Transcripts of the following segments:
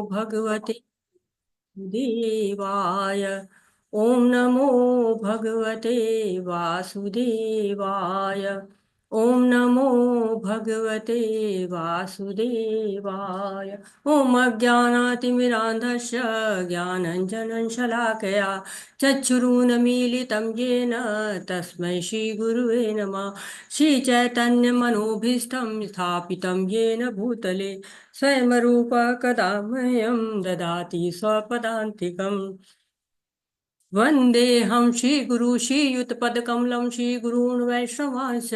भगवते देवाय। ओम नमो भगवते वासुदेवाय। ओम नमो भगवते वासुदेवाय। ओम अज्ञानातिमिरान्धस्य ज्ञानञ्जनं शलाकया चक्षुरुन्मीलितं येन तस्मै श्रीगुरुवे नमः। श्रीचैतन्यमनोभीष्टं स्थापितं येन भूतले स्वयं रूप कदा मह्यं ददाति स्वपदान्तिकम्। वन्देऽहं श्रीगुरु श्रीयुतपदकमलं श्रीगुरून् वैष्णवांश्च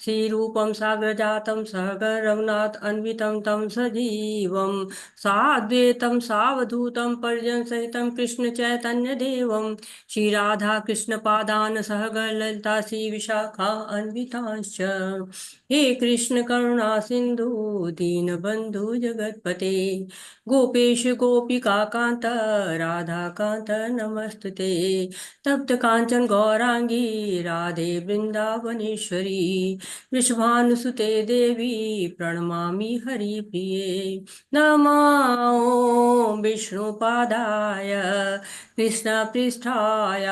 श्रीरूपं साग्रजातं सहगण अन्वितं तं सजीवं साद्वैतं सावधूतं परिजनसहितं कृष्णचैतन्यदेवं श्रीराधाकृष्णपादान् सहगणललिता श्रीविशाखा अन्वितांश्च। हे कृष्ण करुणा सिन्धु दीनबन्धु जगत्पते गोपेश गोपिकान्त राधाकान्त नमस्तुते। तप्त कांचन गौरांगी राधे वृंदावनेश्वरी वृषभानुसुते देवी प्रणमामि हरिप्रिये। नमो विष्णुपादाय कृष्णपृष्ठाय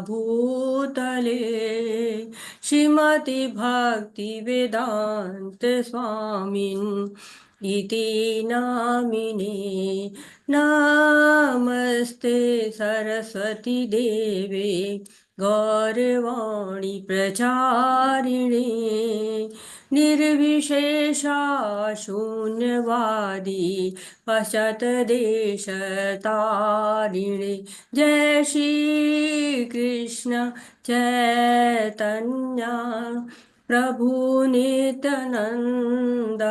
भूतले श्रीमति भक्ति वेदांत स्वामिन् इति नामिने। नमस्ते सरस्वती देवे गौरवाणी प्रचारिणे निर्विशेषा शून्यवादी पश्चातदेशतारिणे। जय श्री कृष्ण चैतन्य प्रभु नित्यानंद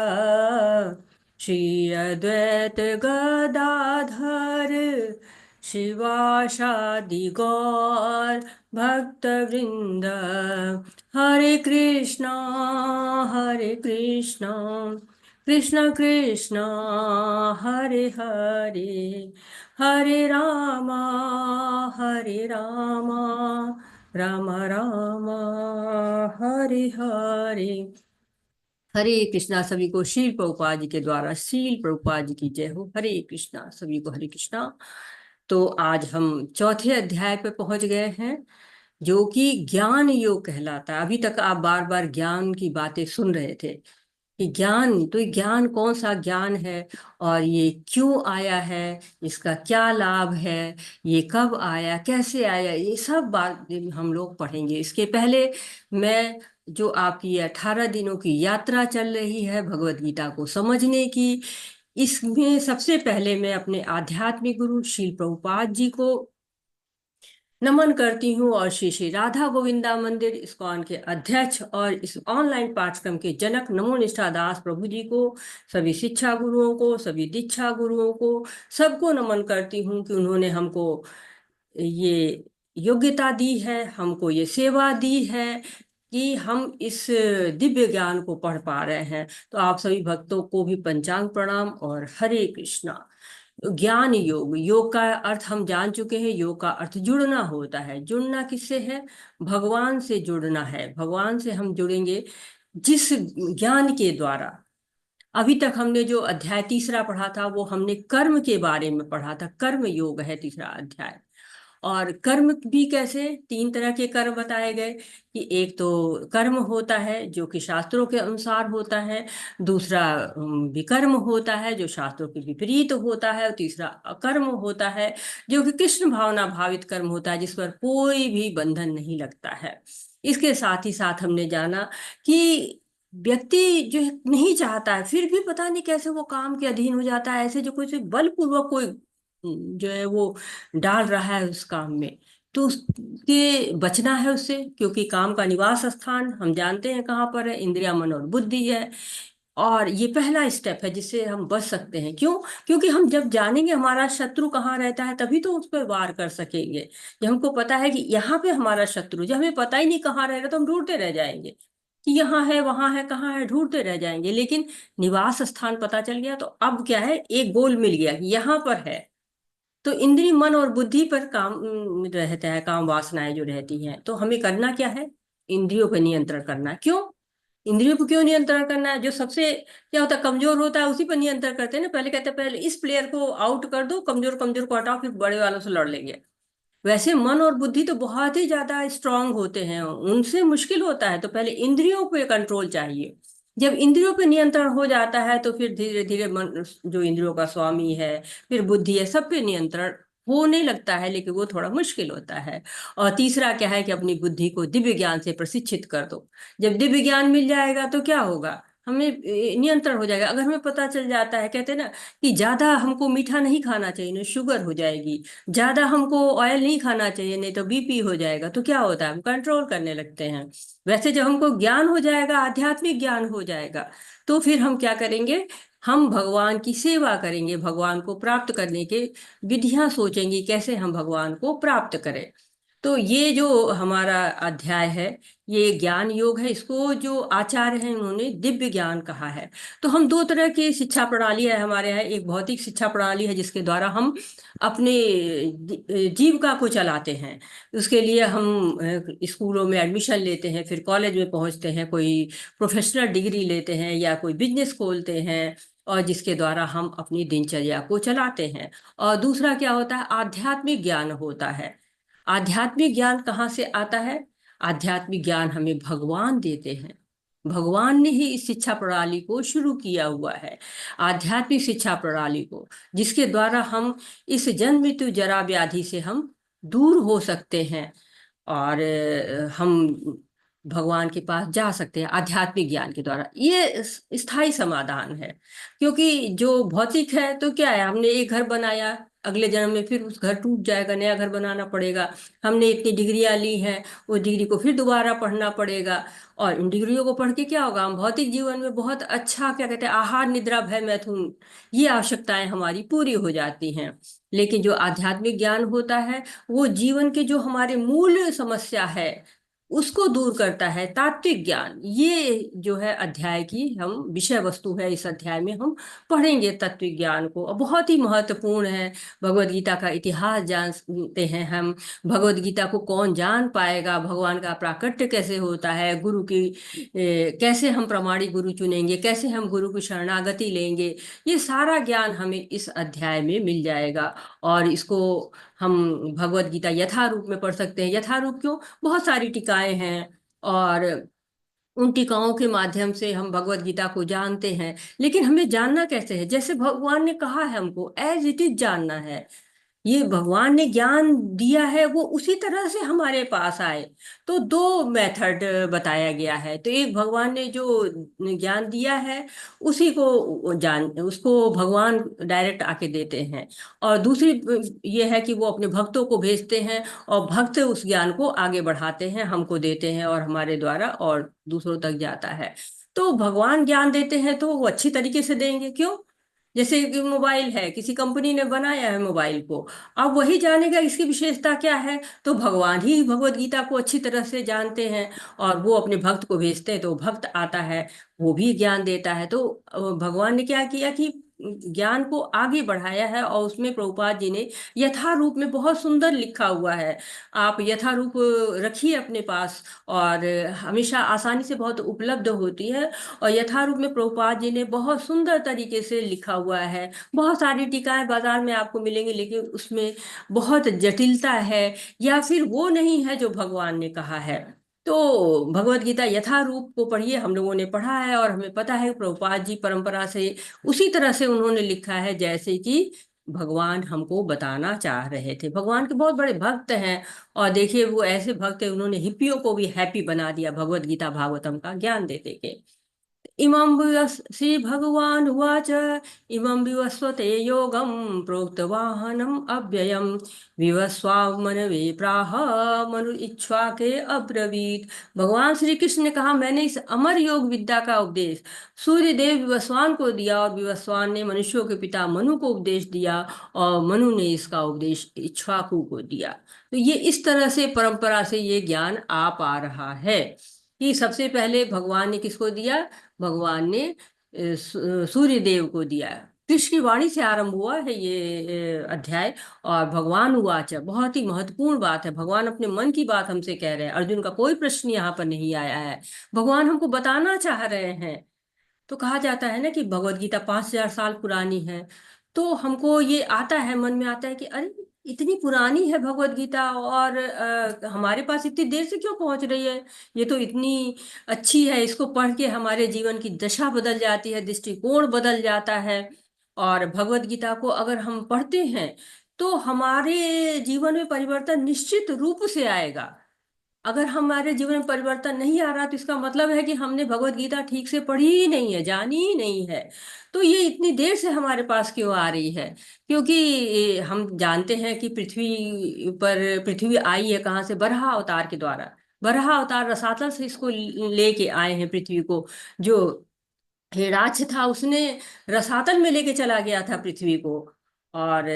श्री अद्वैत गदाधर शिवासादि गौर भक्तवृंद। हरे कृष्णा कृष्ण कृष्ण हरे हरे हरे रामा राम राम हरे हरे। हरे कृष्णा। सभी को श्रील प्रभुपाद जी के द्वारा श्रील प्रभुपाद जी की जय हो। हरे कृष्णा सभी को हरे कृष्णा। तो आज हम चौथे अध्याय पे पहुंच गए हैं जो कि ज्ञान योग कहलाता है। अभी तक आप बार बार ज्ञान की बातें सुन रहे थे कि ज्ञान, तो ज्ञान कौन सा ज्ञान है और ये क्यों आया है, इसका क्या लाभ है, ये कब आया, कैसे आया, ये सब बात हम लोग पढ़ेंगे। इसके पहले मैं जो आपकी ये 18 दिनों की यात्रा चल रही है भगवत गीता को समझने की, इसमें सबसे पहले मैं अपने आध्यात्मिक गुरु श्रील प्रभुपाद जी को नमन करती हूँ और श्री श्री राधा गोविंदा मंदिर इस्कॉन के अध्यक्ष और इस ऑनलाइन पाठ्यक्रम के जनक नमो निष्ठा दास प्रभु जी को, सभी शिक्षा गुरुओं को, सभी दीक्षा गुरुओं को, सबको नमन करती हूँ कि उन्होंने हमको ये योग्यता दी है, हमको ये सेवा दी है कि हम इस दिव्य ज्ञान को पढ़ पा रहे हैं। तो आप सभी भक्तों को भी पंचांग प्रणाम और हरे कृष्णा। ज्ञान योग, योग का अर्थ हम जान चुके हैं। योग का अर्थ जुड़ना होता है। जुड़ना किससे है? भगवान से जुड़ना है। भगवान से हम जुड़ेंगे जिस ज्ञान के द्वारा। अभी तक हमने जो अध्याय तीसरा पढ़ा था वो हमने कर्म के बारे में पढ़ा था। कर्म योग है तीसरा अध्याय। और कर्म भी कैसे, 3 तरह के कर्म बताए गए कि एक तो कर्म होता है जो कि शास्त्रों के अनुसार होता है, दूसरा विकर्म होता है जो शास्त्रों के विपरीत होता है, और तीसरा अकर्म होता है जो कि कृष्ण भावना भावित कर्म होता है, जिस पर कोई भी बंधन नहीं लगता है। इसके साथ ही साथ हमने जाना कि व्यक्ति जो नहीं चाहता है फिर भी पता नहीं कैसे वो काम के अधीन हो जाता है, ऐसे जो कोई बलपूर्वक कोई जो है वो डाल रहा है उस काम में, तो उसके बचना है उससे। क्योंकि काम का निवास स्थान हम जानते हैं कहाँ पर है, इंद्रिया मन और बुद्धि है। और ये पहला स्टेप है जिससे हम बच सकते हैं। क्यों? क्योंकि हम जब जानेंगे हमारा शत्रु कहाँ रहता है तभी तो उस पर वार कर सकेंगे। जब हमको पता है कि यहाँ पे हमारा शत्रु, जब हमें पता ही नहीं कहाँ रहेगा तो हम ढूंढते रह जाएंगे कि यहाँ है वहां है कहाँ है, ढूंढते रह जाएंगे। लेकिन निवास स्थान पता चल गया तो अब क्या है, एक गोल मिल गया कि यहाँ पर है। तो इंद्रिय मन और बुद्धि पर काम रहता है, काम वासनाएं जो रहती हैं। तो हमें करना क्या है? इंद्रियों पर नियंत्रण करना है। क्यों? इंद्रियों पर क्यों नियंत्रण करना है? जो सबसे क्या होता है, कमजोर होता है, उसी पर नियंत्रण करते हैं ना। पहले कहते हैं पहले इस प्लेयर को आउट कर दो, कमजोर कमजोर को हटाओ, फिर बड़े वालों से लड़ लेंगे। वैसे मन और बुद्धि तो बहुत ही ज्यादा स्ट्रांग होते हैं, उनसे मुश्किल होता है। तो पहले इंद्रियों पे कंट्रोल चाहिए। जब इंद्रियों पे नियंत्रण हो जाता है तो फिर धीरे धीरे मन, जो इंद्रियों का स्वामी है, फिर बुद्धि है, सब पे नियंत्रण होने लगता है। लेकिन वो थोड़ा मुश्किल होता है। और तीसरा क्या है कि अपनी बुद्धि को दिव्य ज्ञान से प्रशिक्षित कर दो। जब दिव्य ज्ञान मिल जाएगा तो क्या होगा, हमें नियंत्रण हो जाएगा। अगर हमें पता चल जाता है, कहते हैं ना कि ज्यादा हमको मीठा नहीं खाना चाहिए, नहीं शुगर हो जाएगी, ज्यादा हमको ऑयल नहीं खाना चाहिए नहीं तो बीपी हो जाएगा, तो क्या होता है, हम कंट्रोल करने लगते हैं। वैसे जब हमको ज्ञान हो जाएगा, आध्यात्मिक ज्ञान हो जाएगा, तो फिर हम क्या करेंगे, हम भगवान की सेवा करेंगे। भगवान को प्राप्त करने के विधियां सोचेंगे, कैसे हम भगवान को प्राप्त करें। तो ये जो हमारा अध्याय है, ये ज्ञान योग है। इसको जो आचार्य हैं उन्होंने दिव्य ज्ञान कहा है। तो हम दो तरह की शिक्षा प्रणाली है हमारे यहाँ। एक भौतिक शिक्षा प्रणाली है जिसके द्वारा हम अपने जीविका को चलाते हैं। उसके लिए हम स्कूलों में एडमिशन लेते हैं, फिर कॉलेज में पहुंचते हैं, कोई प्रोफेशनल डिग्री लेते हैं या कोई बिजनेस खोलते हैं, और जिसके द्वारा हम अपनी दिनचर्या को चलाते हैं। और दूसरा क्या होता है, आध्यात्मिक ज्ञान होता है। आध्यात्मिक ज्ञान कहाँ से आता है? आध्यात्मिक ज्ञान हमें भगवान देते हैं। भगवान ने ही इस शिक्षा प्रणाली को शुरू किया हुआ है, आध्यात्मिक शिक्षा प्रणाली को, जिसके द्वारा हम इस जन्म मृत्यु जरा व्याधि से हम दूर हो सकते हैं। और हम भगवान के पास जा सकते हैं आध्यात्मिक ज्ञान के द्वारा। ये स्थायी समाधान है। क्योंकि जो भौतिक है तो क्या है, हमने एक घर बनाया, अगले जन्म में फिर उस घर टूट जाएगा, नया घर बनाना पड़ेगा। हमने इतनी डिग्रियां ली हैं, उस डिग्री को फिर दोबारा पढ़ना पड़ेगा। और उन डिग्रियों को पढ़ के क्या होगा, हम भौतिक जीवन में बहुत अच्छा, क्या कहते हैं, आहार निद्रा भय मैथुन, ये आवश्यकताएं हमारी पूरी हो जाती हैं। लेकिन जो आध्यात्मिक ज्ञान होता है, वो जीवन के जो हमारे मूल समस्या है उसको दूर करता है। तात्विक ज्ञान, ये जो है अध्याय की हम विषय वस्तु है। इस अध्याय में हम पढ़ेंगे तत्विक ज्ञान को, और बहुत ही महत्वपूर्ण है। भगवत गीता का इतिहास जानते हैं हम। भगवत गीता को कौन जान पाएगा, भगवान का प्राकट्य कैसे होता है, गुरु की कैसे हम प्रामाणिक गुरु चुनेंगे, कैसे हम गुरु की शरणागति लेंगे, ये सारा ज्ञान हमें इस अध्याय में मिल जाएगा। और इसको हम भगवत गीता यथारूप में पढ़ सकते हैं। यथारूप क्यों, बहुत सारी टीकाएं हैं, और उन टीकाओं के माध्यम से हम भगवत गीता को जानते हैं। लेकिन हमें जानना कैसे है, जैसे भगवान ने कहा है हमको एज इट इज जानना है। ये भगवान ने ज्ञान दिया है, वो उसी तरह से हमारे पास आए। तो दो मेथड बताया गया है। तो एक, भगवान ने जो ज्ञान दिया है उसी को जान, उसको भगवान डायरेक्ट आके देते हैं। और दूसरी ये है कि वो अपने भक्तों को भेजते हैं, और भक्त उस ज्ञान को आगे बढ़ाते हैं, हमको देते हैं, और हमारे द्वारा और दूसरों तक जाता है। तो भगवान ज्ञान देते हैं तो वो अच्छी तरीके से देंगे। क्यों? जैसे कि मोबाइल है, किसी कंपनी ने बनाया है मोबाइल को, अब वही जानेगा इसकी विशेषता क्या है। तो भगवान ही भगवत गीता को अच्छी तरह से जानते हैं, और वो अपने भक्त को भेजते हैं, तो भक्त आता है, वो भी ज्ञान देता है। तो भगवान ने क्या किया कि ज्ञान को आगे बढ़ाया है। और उसमें प्रभुपाद जी ने यथारूप में बहुत सुंदर लिखा हुआ है। आप यथारूप रखिए अपने पास, और हमेशा आसानी से बहुत उपलब्ध होती है। और यथारूप में प्रभुपाद जी ने बहुत सुंदर तरीके से लिखा हुआ है। बहुत सारी टीकाएं बाजार में आपको मिलेंगी, लेकिन उसमें बहुत जटिलता है, या फिर वो नहीं है जो भगवान ने कहा है। तो भगवत गीता यथारूप को पढ़िए। हम लोगों ने पढ़ा है, और हमें पता है प्रभुपाद जी परंपरा से उसी तरह से उन्होंने लिखा है जैसे कि भगवान हमको बताना चाह रहे थे। भगवान के बहुत बड़े भक्त हैं, और देखिए वो ऐसे भक्त हैं, उन्होंने हिप्पियों को भी हैप्पी बना दिया भगवत गीता भागवतम का ज्ञान देते के। इमं श्री भगवान उवाच इमं विवस्वते योगं प्रोक्तवाहनम् अव्ययम् विवस्वामनवे प्राह मनु इक्ष्वाके अब्रवीत। भगवान श्री कृष्ण ने कहा, मैंने इस अमर योग विद्या का उपदेश सूर्य देव विवस्वान को दिया, और विवस्वान ने मनुष्यों के पिता मनु को उपदेश दिया, और मनु ने इसका उपदेश इक्ष्वाकु को दिया। तो ये इस तरह से परंपरा से ये ज्ञान आ पा रहा है कि सबसे पहले भगवान ने किसको दिया, भगवान ने सूर्य देव को दिया। कृष्ण की वाणी से आरंभ हुआ है ये अध्याय। और भगवान उवाच, बहुत ही महत्वपूर्ण बात है, भगवान अपने मन की बात हमसे कह रहे हैं। अर्जुन का कोई प्रश्न यहाँ पर नहीं आया है, भगवान हमको बताना चाह रहे हैं। तो कहा जाता है ना कि भगवत गीता 5,000 साल पुरानी है। तो हमको ये आता है, मन में आता है कि अरे इतनी पुरानी है भगवत गीता, और हमारे पास इतनी देर से क्यों पहुंच रही है। ये तो इतनी अच्छी है, इसको पढ़ के हमारे जीवन की दशा बदल जाती है, दृष्टिकोण बदल जाता है। और भगवत गीता को अगर हम पढ़ते हैं तो हमारे जीवन में परिवर्तन निश्चित रूप से आएगा। अगर हमारे जीवन में परिवर्तन नहीं आ रहा तो इसका मतलब है कि हमने भगवत गीता ठीक से पढ़ी ही नहीं है, जानी ही नहीं है। तो ये इतनी देर से हमारे पास क्यों आ रही है? क्योंकि हम जानते हैं कि पृथ्वी आई है कहाँ से? बराह अवतार के द्वारा। बराह अवतार रसातल से इसको लेके आए हैं पृथ्वी को। जो हिरण्यक्ष था उसने रसातल में लेके चला गया था पृथ्वी को। और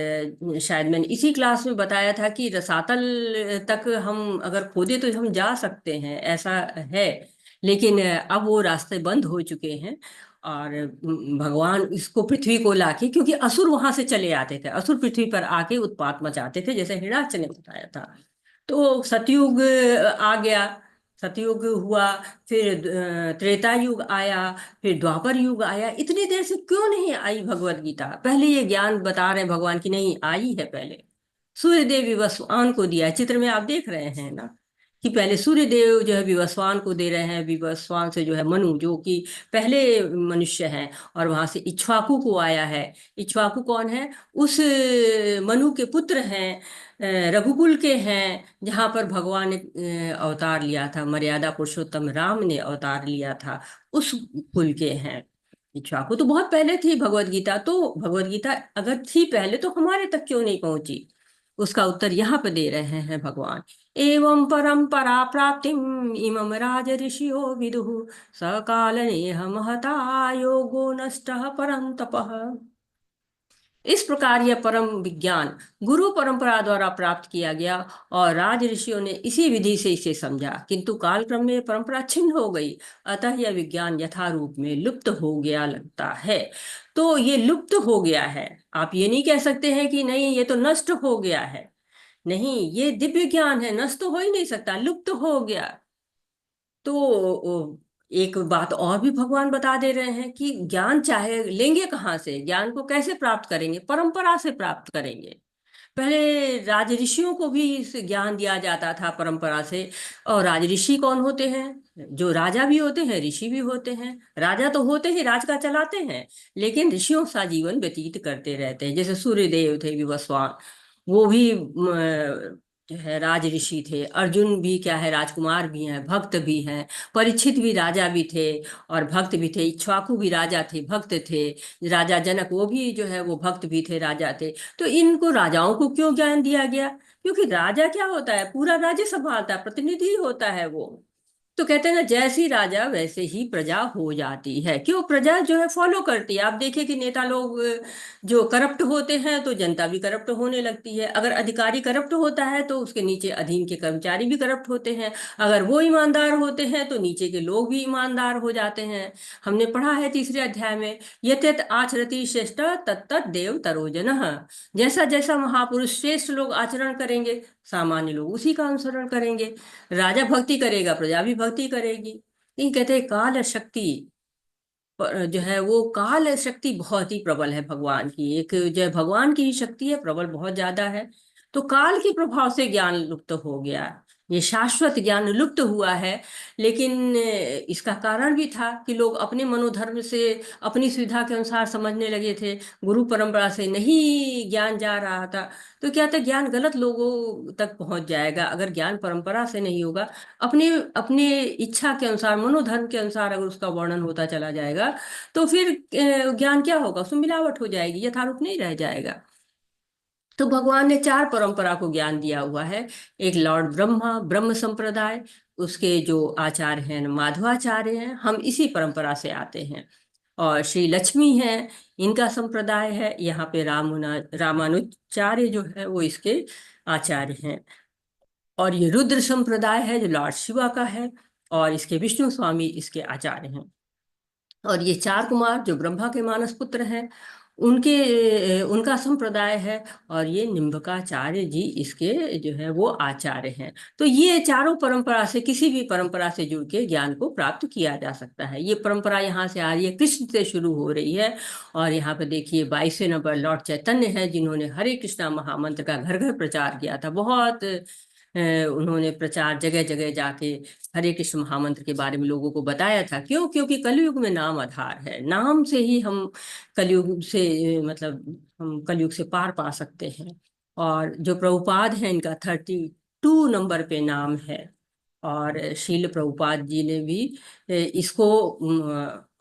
शायद मैंने इसी क्लास में बताया था कि रसातल तक हम अगर खोदे तो हम जा सकते हैं, ऐसा है। लेकिन अब वो रास्ते बंद हो चुके हैं। और भगवान इसको पृथ्वी को लाके, क्योंकि असुर वहां से चले आते थे, असुर पृथ्वी पर आके उत्पात मचाते थे, जैसे हिरण्यक्ष ने बताया था। तो सतयुग आ गया, सतयुग हुआ, फिर त्रेता युग आया, फिर द्वापर युग आया। इतनी देर से क्यों नहीं आई भगवत गीता? पहले ये ज्ञान बता रहे हैं भगवान की नहीं आई है। पहले सूर्य देव विवस्वान को दिया है, चित्र में आप देख रहे हैं ना कि पहले सूर्य देव जो है विवस्वान को दे रहे हैं, विवस्वान से जो है मनु, जो कि पहले मनुष्य हैं। और वहां से इक्ष्वाकु को आया है। इक्ष्वाकु कौन है? उस मनु के पुत्र हैं, रघुकुल के हैं, जहाँ पर भगवान ने अवतार लिया था, मर्यादा पुरुषोत्तम राम ने अवतार लिया था, उस कुल के हैं। इक्ष्वाकु तो बहुत पहले थी भगवत गीता। तो भगवत गीता अगर थी पहले तो हमारे तक क्यों नहीं पहुंची? उसका उत्तर यहाँ पे दे रहे हैं भगवान। एवं परंपरा प्राप्तिम इमं राज ऋषियो विदुः, सकाल नेह महता योगो नष्टः परंतपः। इस प्रकार यह परम विज्ञान गुरु परंपरा द्वारा प्राप्त किया गया, और राज ऋषियों ने इसी विधि से इसे समझा, किंतु कालक्रम में परंपरा छिन्न हो गई, अतः यह विज्ञान यथारूप में लुप्त हो गया लगता है। तो ये लुप्त हो गया है, आप ये नहीं कह सकते हैं कि नहीं ये तो नष्ट हो गया है। नहीं, ये दिव्य ज्ञान है, नष्ट तो हो ही नहीं सकता, लुप्त हो गया। तो एक बात और भी भगवान बता दे रहे हैं कि ज्ञान चाहे लेंगे कहाँ से, ज्ञान को कैसे प्राप्त करेंगे? परंपरा से प्राप्त करेंगे। पहले राज ऋषियों को भी इस ज्ञान दिया जाता था परंपरा से। और राज ऋषि कौन होते हैं? जो राजा भी होते हैं, ऋषि भी होते हैं। राजा तो होते ही राज का चलाते हैं, लेकिन ऋषियों सा जीवन व्यतीत करते रहते हैं। जैसे सूर्य देव थे विवस्वान, वो भी जो है राज ऋषि थे। अर्जुन भी क्या है, राजकुमार भी हैं, भक्त भी हैं। परीक्षित भी राजा भी थे और भक्त भी थे। इक्ष्वाकु भी राजा थे, भक्त थे। राजा जनक वो भी जो है वो भक्त भी थे, राजा थे। तो इनको राजाओं को क्यों ज्ञान दिया गया? क्योंकि राजा क्या होता है, पूरा राज्य संभालता है, प्रतिनिधि होता है वो। तो कहते हैं ना, जैसी राजा वैसे ही प्रजा हो जाती है। क्यों? प्रजा जो है फॉलो करती है। आप देखिए कि नेता लोग जो करप्ट होते हैं तो जनता भी करप्ट होने लगती है। अगर अधिकारी करप्ट होता है तो उसके नीचे अधीन के कर्मचारी भी करप्ट होते हैं। अगर वो ईमानदार होते हैं तो नीचे के लोग भी ईमानदार हो जाते हैं। हमने पढ़ा है तीसरे अध्याय में, यथेत आचरति श्रेष्ठ तत्त देव तरोजनः। जैसा जैसा महापुरुष श्रेष्ठ लोग आचरण करेंगे, सामान्य लोग उसी का अनुसरण करेंगे। राजा भक्ति करेगा, प्रजा भी भक्ति करेगी। लेकिन कहते हैं काल शक्ति जो है वो काल शक्ति बहुत ही प्रबल है भगवान की। एक जो है भगवान की ही शक्ति है, प्रबल बहुत ज्यादा है। तो काल के प्रभाव से ज्ञान लुप्त हो गया, ये शाश्वत ज्ञान लुप्त हुआ है। लेकिन इसका कारण भी था कि लोग अपने मनोधर्म से अपनी सुविधा के अनुसार समझने लगे थे। गुरु परंपरा से नहीं ज्ञान जा रहा था। तो क्या था, ज्ञान गलत लोगों तक पहुंच जाएगा अगर ज्ञान परंपरा से नहीं होगा। अपने अपने इच्छा के अनुसार, मनोधर्म के अनुसार अगर उसका वर्णन होता चला जाएगा तो फिर ज्ञान क्या होगा, उसमें मिलावट हो जाएगी, यथारूप नहीं रह जाएगा। तो भगवान ने चार परंपरा को ज्ञान दिया हुआ है। एक लॉर्ड ब्रह्मा, ब्रह्म संप्रदाय, उसके जो आचार्य हैं माधवाचार्य हैं, हम इसी परंपरा से आते हैं। और श्री लक्ष्मी हैं, इनका संप्रदाय है। यहाँ पे रामानुजाचार्य जो है वो इसके आचार्य हैं। और ये रुद्र संप्रदाय है जो लॉर्ड शिवा का है, और इसके विष्णु स्वामी इसके आचार्य हैं। और ये चार कुमार जो ब्रह्मा के मानस पुत्र हैं, उनका संप्रदाय है। और ये निम्बकाचार्य जी इसके जो है वो आचार्य हैं। तो ये चारों परंपरा से, किसी भी परंपरा से जुड़ के ज्ञान को प्राप्त किया जा सकता है। ये परंपरा यहाँ से आ रही है, कृष्ण से शुरू हो रही है। और यहाँ पे देखिए 22वें नंबर लॉर्ड चैतन्य है, जिन्होंने हरे कृष्णा महामंत्र का घर घर प्रचार किया था। बहुत उन्होंने प्रचार जगह जगह जाके हरे कृष्ण महामंत्र के बारे में लोगों को बताया था। क्यों? क्योंकि कलयुग में नाम आधार है। नाम से ही हम कलयुग से हम कलयुग से पार पा सकते हैं। और जो प्रभुपाद है, इनका 32 नंबर पे नाम है। और शील प्रभुपाद जी ने भी इसको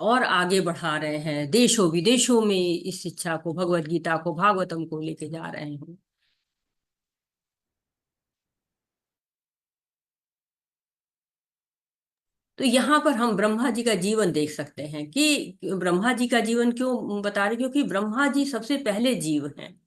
और आगे बढ़ा रहे हैं। देशों विदेशों में इस शिक्षा को, भगवत गीता को, भागवतम को लेके जा रहे हैं। तो यहाँ पर हम ब्रह्मा जी का जीवन देख सकते हैं कि ब्रह्मा जी का जीवन क्यों बता रहे, क्योंकि ब्रह्मा जी सबसे पहले जीव हैं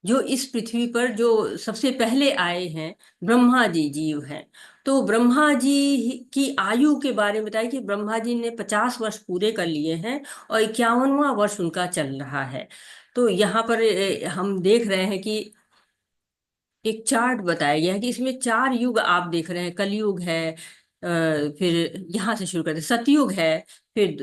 जो इस पृथ्वी पर जो सबसे पहले आए हैं। ब्रह्मा जी जीव हैं। तो ब्रह्मा जी की आयु के बारे में बताया कि ब्रह्मा जी ने 50 वर्ष पूरे कर लिए हैं और 51वां वर्ष उनका चल रहा है। तो यहाँ पर हम देख रहे हैं कि एक चार्ट बताया गया है कि इसमें 4 युग आप देख रहे हैं। कलयुग है, फिर यहाँ से शुरू करते हैं, सतयुग है, फिर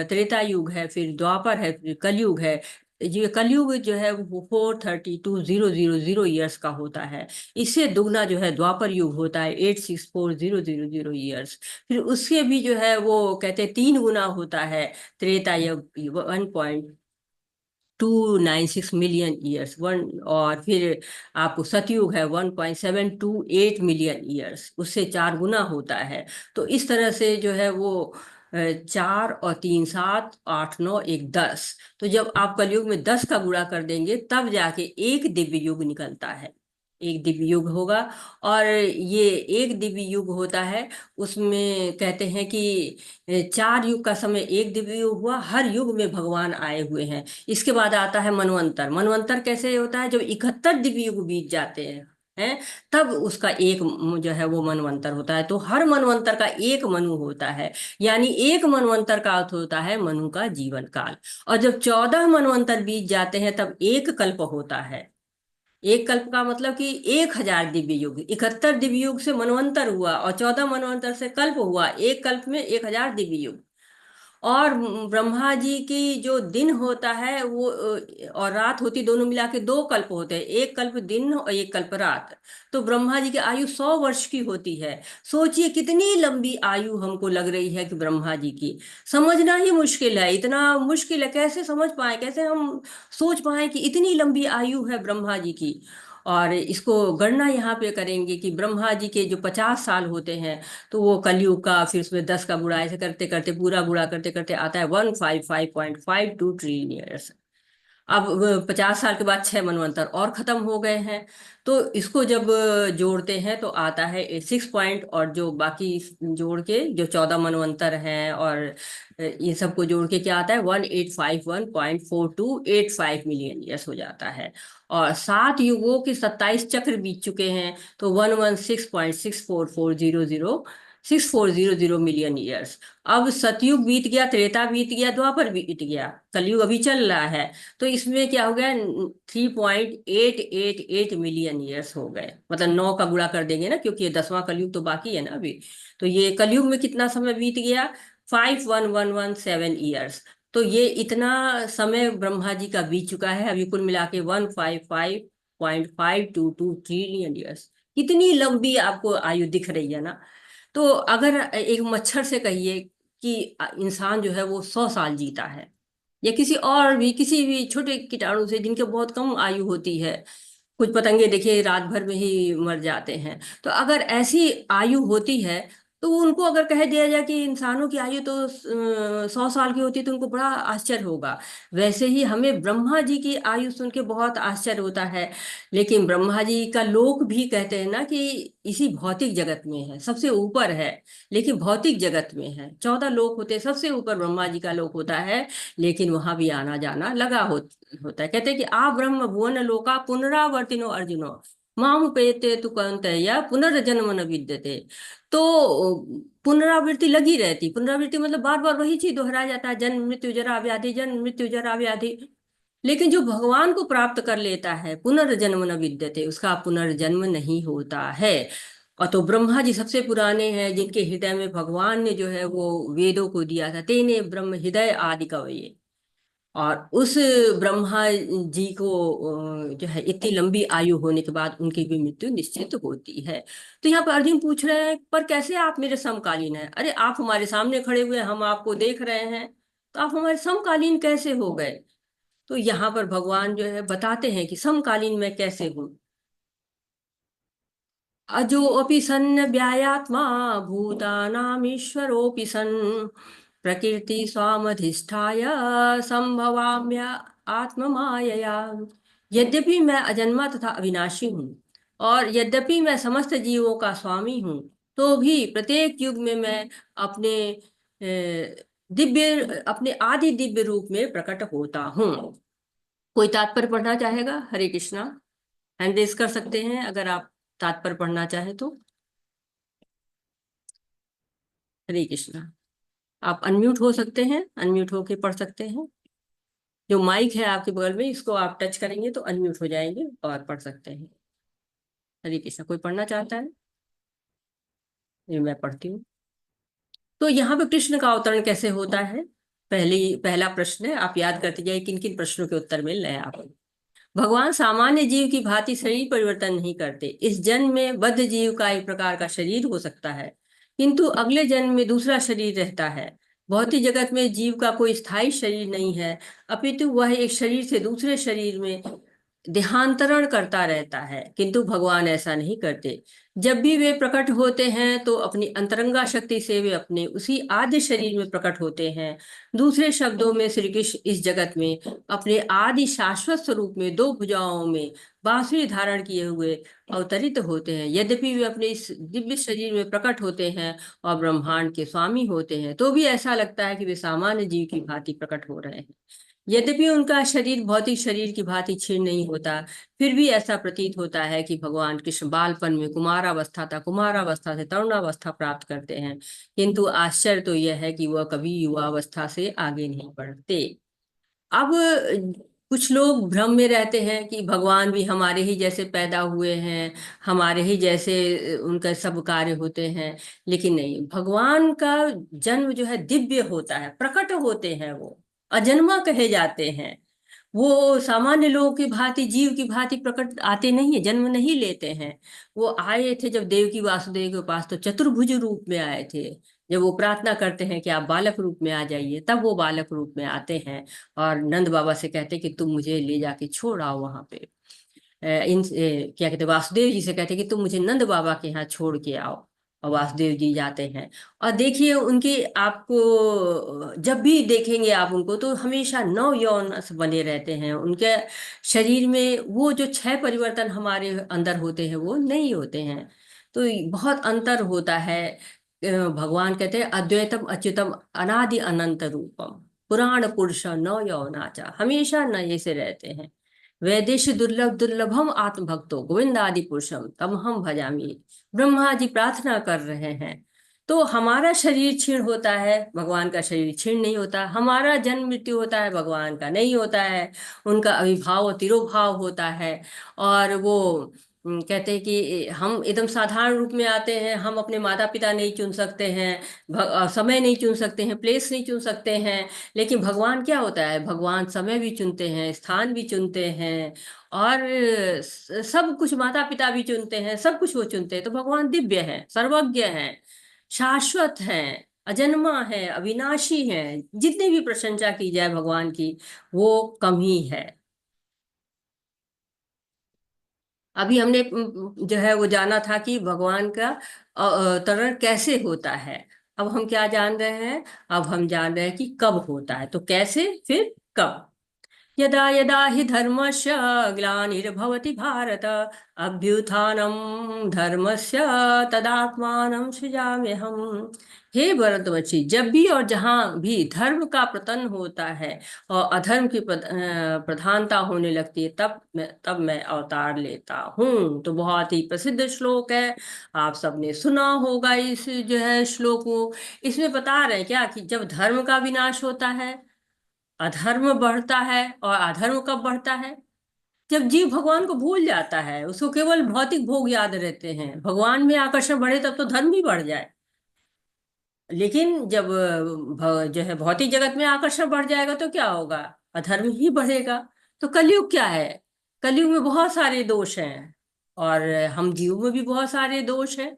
त्रेता युग है, फिर द्वापर है, फिर कलयुग है। ये कलयुग जो है वो 432,000 का होता है। इससे दुगना जो है द्वापर युग होता है, 864,000 फिर उससे भी जो है वो कहते हैं 3 गुना होता है। त्रेता युग 1.296 मिलियन ईयर्स वन। और फिर आपको सतयुग है 1.728 मिलियन ईयर्स, उससे 4 गुना होता है। तो इस तरह से जो है वो 4 और 3 7 8 9 1 10। तो जब आप कलयुग में 10 का गुणा कर देंगे तब जाके एक दिव्य युग निकलता है। एक दिव्य युग होगा। और ये एक दिव्य युग होता है, उसमें कहते हैं कि 4 युग का समय एक दिव्य युग हुआ। हर युग में भगवान आए हुए हैं। इसके बाद आता है मनवंतर। मनवंतर कैसे होता है? जब 71 दिव्य युग बीत जाते हैं तब उसका एक जो है वो मनवंतर होता है। तो हर मनवंतर का एक मनु होता है। यानी एक मनवंतर का अर्थ होता है मनु का जीवन काल। और जब 14 मनवंतर बीत जाते हैं तब एक कल्प होता है। एक कल्प का मतलब कि 1000 दिव्य युग। 71 दिव्य युग से मनवंतर हुआ और 14 मनवंतर से कल्प हुआ। एक कल्प में 1000 दिव्य युग। और ब्रह्मा जी की जो दिन होता है वो और रात होती, दोनों मिला के 2 कल्प होते हैं। एक कल्प दिन और एक कल्प रात। तो ब्रह्मा जी की आयु 100 वर्ष की होती है। सोचिए कितनी लंबी आयु हमको लग रही है कि ब्रह्मा जी की। समझना ही मुश्किल है, इतना मुश्किल है। कैसे समझ पाए, कैसे हम सोच पाए कि इतनी लंबी आयु है ब्रह्मा जी की। और इसको गणना यहाँ पे करेंगे कि ब्रह्मा जी के जो 50 साल होते हैं, तो वो कलयुग का, फिर उसमें 10 का गुणा ऐसे करते करते, पूरा गुणा करते करते आता है 155.52 ट्रिलियन ईयर्स। अब 50 साल के बाद 6 मनवंतर और खत्म हो गए हैं। तो इसको जब जोड़ते हैं तो आता है 6 पॉइंट, और जो बाकी जोड़ के जो 14 मनवंतर हैं और ये सबको जोड़ के क्या आता है, 1851.4285 मिलियन ईयर्स हो जाता है। और 7 युगों के 27 चक्र बीत चुके हैं। तो 116.64400 अब सतयुग बीत गया, त्रेता बीत गया, द्वापर बीत गया, कलयुग अभी चल रहा है। तो इसमें क्या हो गया, 3.888 मिलियन ईयर्स हो गए। मतलब 9 का गुणा कर देंगे ना, क्योंकि ये 10वां कलयुग तो बाकी है ना अभी। तो ये कलयुग में कितना समय बीत गया, 51117 ईयर्स। तो ये इतना समय ब्रह्मा जी का बीत चुका है। अभी कुल मिला के 155.522 ट्रिलियन ईयर्स। कितनी लंबी आपको आयु दिख रही है ना। तो अगर एक मच्छर से कहिए कि इंसान जो है वो 100 साल जीता है, या किसी और भी, किसी भी छोटे कीटाणु से जिनके बहुत कम आयु होती है, कुछ पतंगे देखिए रात भर में ही मर जाते हैं। तो अगर ऐसी आयु होती है, तो उनको अगर कह दिया जाए कि इंसानों की आयु तो 100 साल की होती है, तो उनको बड़ा आश्चर्य होगा। वैसे ही हमें ब्रह्मा जी की आयु सुन के बहुत आश्चर्य होता है। लेकिन ब्रह्मा जी का लोक भी कहते हैं ना कि इसी भौतिक जगत में है, सबसे ऊपर है। लेकिन भौतिक जगत में है, 14 लोक होते हैं, सबसे ऊपर ब्रह्मा जी का लोक होता है। लेकिन वहां भी आना जाना लगा होता है। कहते हैं कि आ ब्रह्म भुवन लोका पुनरावर्तिनो अर्जुनो माम पेते तु कौन्तेय पुनर्जन्म न विद्यते। तो पुनरावृत्ति लगी रहती। पुनरावृत्ति मतलब बार बार वही चीज दोहराया जाता है, जन्म मृत्यु जरा व्याधि, जन्म मृत्यु जरा व्याधि। लेकिन जो भगवान को प्राप्त कर लेता है, पुनर्जन्म न विद्यते, उसका पुनर्जन्म नहीं होता है। और तो ब्रह्मा जी सबसे पुराने हैं, जिनके हृदय में भगवान ने जो है वो वेदों को दिया था, तेने ब्रह्म हृदय आदि कवये। और उस ब्रह्मा जी को जो है इतनी लंबी आयु होने के बाद उनकी भी मृत्यु निश्चित होती है। तो यहाँ पर अर्जुन पूछ रहे हैं, पर कैसे आप मेरे समकालीन हैं? अरे आप हमारे सामने खड़े हुए हैं, हम आपको देख रहे हैं, तो आप हमारे समकालीन कैसे हो गए? तो यहाँ पर भगवान जो है बताते हैं कि समकालीन मैं कैसे हूँ। अजोऽपि सन् व्यायात्मा भूतानामीश्वरोऽपि सन् प्रकृति स्वामधिष्ठाय संभवाम्य आत्ममायया। यद्यपि मैं अजन्मा तथा अविनाशी हूँ, और यद्यपि मैं समस्त जीवों का स्वामी हूँ, तो भी प्रत्येक युग में मैं अपने अपने आदि दिव्य रूप में प्रकट होता हूँ। कोई तात्पर्य पढ़ना चाहेगा? हरे कृष्णा। हैंड रेज कर सकते हैं अगर आप तात्पर्य पढ़ना चाहें तो। हरे कृष्णा। आप अनम्यूट हो सकते हैं, अनम्यूट होके पढ़ सकते हैं। जो माइक है आपके बगल में, इसको आप टच करेंगे तो अनम्यूट हो जाएंगे और पढ़ सकते हैं। हरे कृष्णा। कोई पढ़ना चाहता है? ये मैं पढ़ती हूँ। तो यहाँ पे कृष्ण का अवतरण कैसे होता है? पहला प्रश्न है, आप याद करते जाइए किन किन प्रश्नों के उत्तर मिल रहे हैं आपको। भगवान सामान्य जीव की भांति शरीर परिवर्तन नहीं करते। इस जन्म में बद्ध जीव का एक प्रकार का शरीर हो सकता है, किंतु अगले जन्म में दूसरा शरीर रहता है। भौतिक जगत में जीव का कोई स्थायी शरीर नहीं है, अपितु वह एक शरीर से दूसरे शरीर में देहांतरण करता रहता है। किंतु भगवान ऐसा नहीं करते। जब भी वे प्रकट होते हैं तो अपनी अंतरंगा शक्ति से वे अपने उसी आद्य शरीर में प्रकट होते हैं। दूसरे शब्दों में श्री कृष्ण इस जगत में अपने आदि शाश्वत स्वरूप में दो भुजाओं में बांसुरी धारण किए हुए अवतरित होते हैं। यद्यपि वे अपने इस दिव्य शरीर में प्रकट होते हैं और ब्रह्मांड के स्वामी होते हैं, तो भी ऐसा लगता है कि वे सामान्य जीव की भांति प्रकट हो रहे हैं। यद्यपि उनका शरीर भौतिक शरीर की भांति क्षीण नहीं होता, फिर भी ऐसा प्रतीत होता है कि भगवान कृष्ण बालपन में कुमारावस्था से तरुणावस्था प्राप्त करते हैं। किंतु आश्चर्य तो यह है कि वह कभी युवावस्था से आगे नहीं बढ़ते। अब कुछ लोग भ्रम में रहते हैं कि भगवान भी हमारे ही जैसे पैदा हुए हैं, हमारे ही जैसे उनका सब कार्य होते हैं। लेकिन नहीं, भगवान का जन्म जो है दिव्य होता है, प्रकट होते हैं, वो अजन्मा कहे जाते हैं। वो सामान्य लोगों की भांति, जीव की भांति प्रकट आते नहीं है, जन्म नहीं लेते हैं। वो आए थे जब देवकी वासुदेव के पास, तो चतुर्भुज रूप में आए थे। जब वो प्रार्थना करते हैं कि आप बालक रूप में आ जाइए, तब वो बालक रूप में आते हैं और नंद बाबा से कहते हैं कि तुम मुझे ले जाके छोड़ आओ वहां पे। क्या कहते हैं, वासुदेव जी से कहते हैं कि तुम मुझे नंद बाबा के यहाँ छोड़ के आओ। और वासुदेव जी जाते हैं। और देखिए उनकी, आपको जब भी देखेंगे आप उनको, तो हमेशा नव यौवन से बने रहते हैं। उनके शरीर में वो जो छह परिवर्तन हमारे अंदर होते हैं वो नहीं होते हैं। तो बहुत अंतर होता है। भगवान कहते हैं अद्वैतम अच्युतम अनादि अनंत रूपम पुराण पुरुष न यौनाचा, हमेशा नए से रहते हैं। वैदेश दुर्लभ दुर्लभम आत्मभक्तो गोविंद आदि पुरुषम तम हम भजामी। ब्रह्मा जी प्रार्थना कर रहे हैं। तो हमारा शरीर क्षीण होता है, भगवान का शरीर क्षीण नहीं होता। हमारा जन्म मृत्यु होता है, भगवान का नहीं होता है। उनका अविभाव और तिरोभाव होता है। और वो कहते हैं कि हम एकदम साधारण रूप में आते हैं। हम अपने माता पिता नहीं चुन सकते हैं, समय नहीं चुन सकते हैं, प्लेस नहीं चुन सकते हैं। लेकिन भगवान क्या होता है, भगवान समय भी चुनते हैं, स्थान भी चुनते हैं, और सब कुछ, माता पिता भी चुनते हैं, सब कुछ वो चुनते हैं। तो भगवान दिव्य है, सर्वज्ञ है, शाश्वत है, अजन्मा है, अविनाशी है। जितनी भी प्रशंसा की जाए भगवान की, वो कम ही है। अभी हमने जो है वो जाना था कि भगवान का अवतरण कैसे होता है। अब हम क्या जान रहे हैं? अब हम जान रहे हैं कि कब होता है। तो कैसे, फिर कब? यदा यदा हि धर्मस्य ग्लानिर्भवति भारत, अभ्युत्थानं धर्मस्य तदात्मानं सृजाम्यहम्। हे भरतवंशी, जब भी और जहां भी धर्म का पतन होता है और अधर्म की प्रधानता होने लगती है, तब मैं अवतार लेता हूँ। तो बहुत ही प्रसिद्ध श्लोक है, आप सबने सुना होगा इस जो है श्लोक को। इसमें बता रहे हैं क्या कि जब धर्म का विनाश होता है, अधर्म बढ़ता है। और अधर्म कब बढ़ता है? जब जीव भगवान को भूल जाता है, उसको केवल भौतिक भोग याद रहते हैं। भगवान में आकर्षण बढ़े तब तो धर्म भी बढ़ जाए, लेकिन जब जो है भौतिक जगत में आकर्षण बढ़ जाएगा तो क्या होगा? अधर्म ही बढ़ेगा। तो कलयुग क्या है? कलयुग में बहुत सारे दोष हैं, और हम जीव में भी बहुत सारे दोष हैं।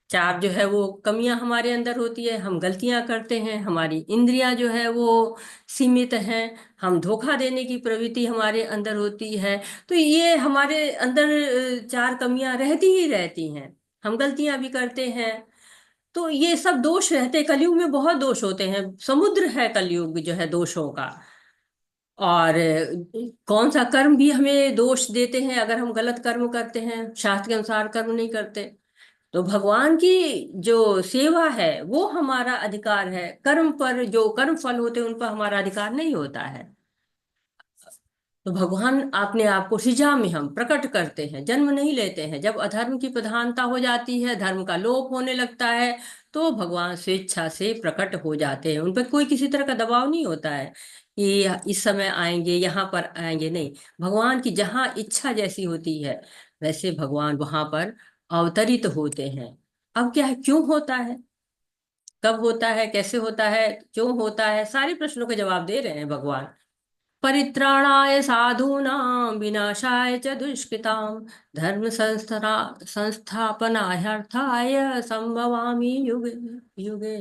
चार जो है वो कमियां हमारे अंदर होती है, हम गलतियां करते हैं, हमारी इंद्रियां जो है वो सीमित हैं, हम धोखा देने की प्रवृत्ति हमारे अंदर होती है। तो ये हमारे अंदर चार कमियां रहती ही रहती हैं, हम गलतियां भी करते हैं। तो ये सब दोष रहते, कलयुग में बहुत दोष होते हैं, समुद्र है कलयुग जो है दोषों का। और कौन सा कर्म भी हमें दोष देते हैं अगर हम गलत कर्म करते हैं, शास्त्र के अनुसार कर्म नहीं करते। तो भगवान की जो सेवा है वो हमारा अधिकार है, कर्म पर जो कर्म फल होते हैं उन पर हमारा अधिकार नहीं होता है। तो भगवान अपने आप को सृजा में हम प्रकट करते हैं, जन्म नहीं लेते हैं। जब अधर्म की प्रधानता हो जाती है, धर्म का लोप होने लगता है, तो भगवान स्वेच्छा से प्रकट हो जाते हैं। उन पर कोई किसी तरह का दबाव नहीं होता है कि इस समय आएंगे, यहाँ पर आएंगे, नहीं। भगवान की जहाँ इच्छा जैसी होती है वैसे भगवान वहां पर अवतरित होते हैं। अब क्या है, क्यों होता है, कब होता है, कैसे होता है, क्यों होता है, सारे प्रश्नों के जवाब दे रहे हैं भगवान। परित्राणाय साधूनां विनाशाय च दुष्कृतां धर्म संस्थापनार्थाय संभवामि युगे युगे।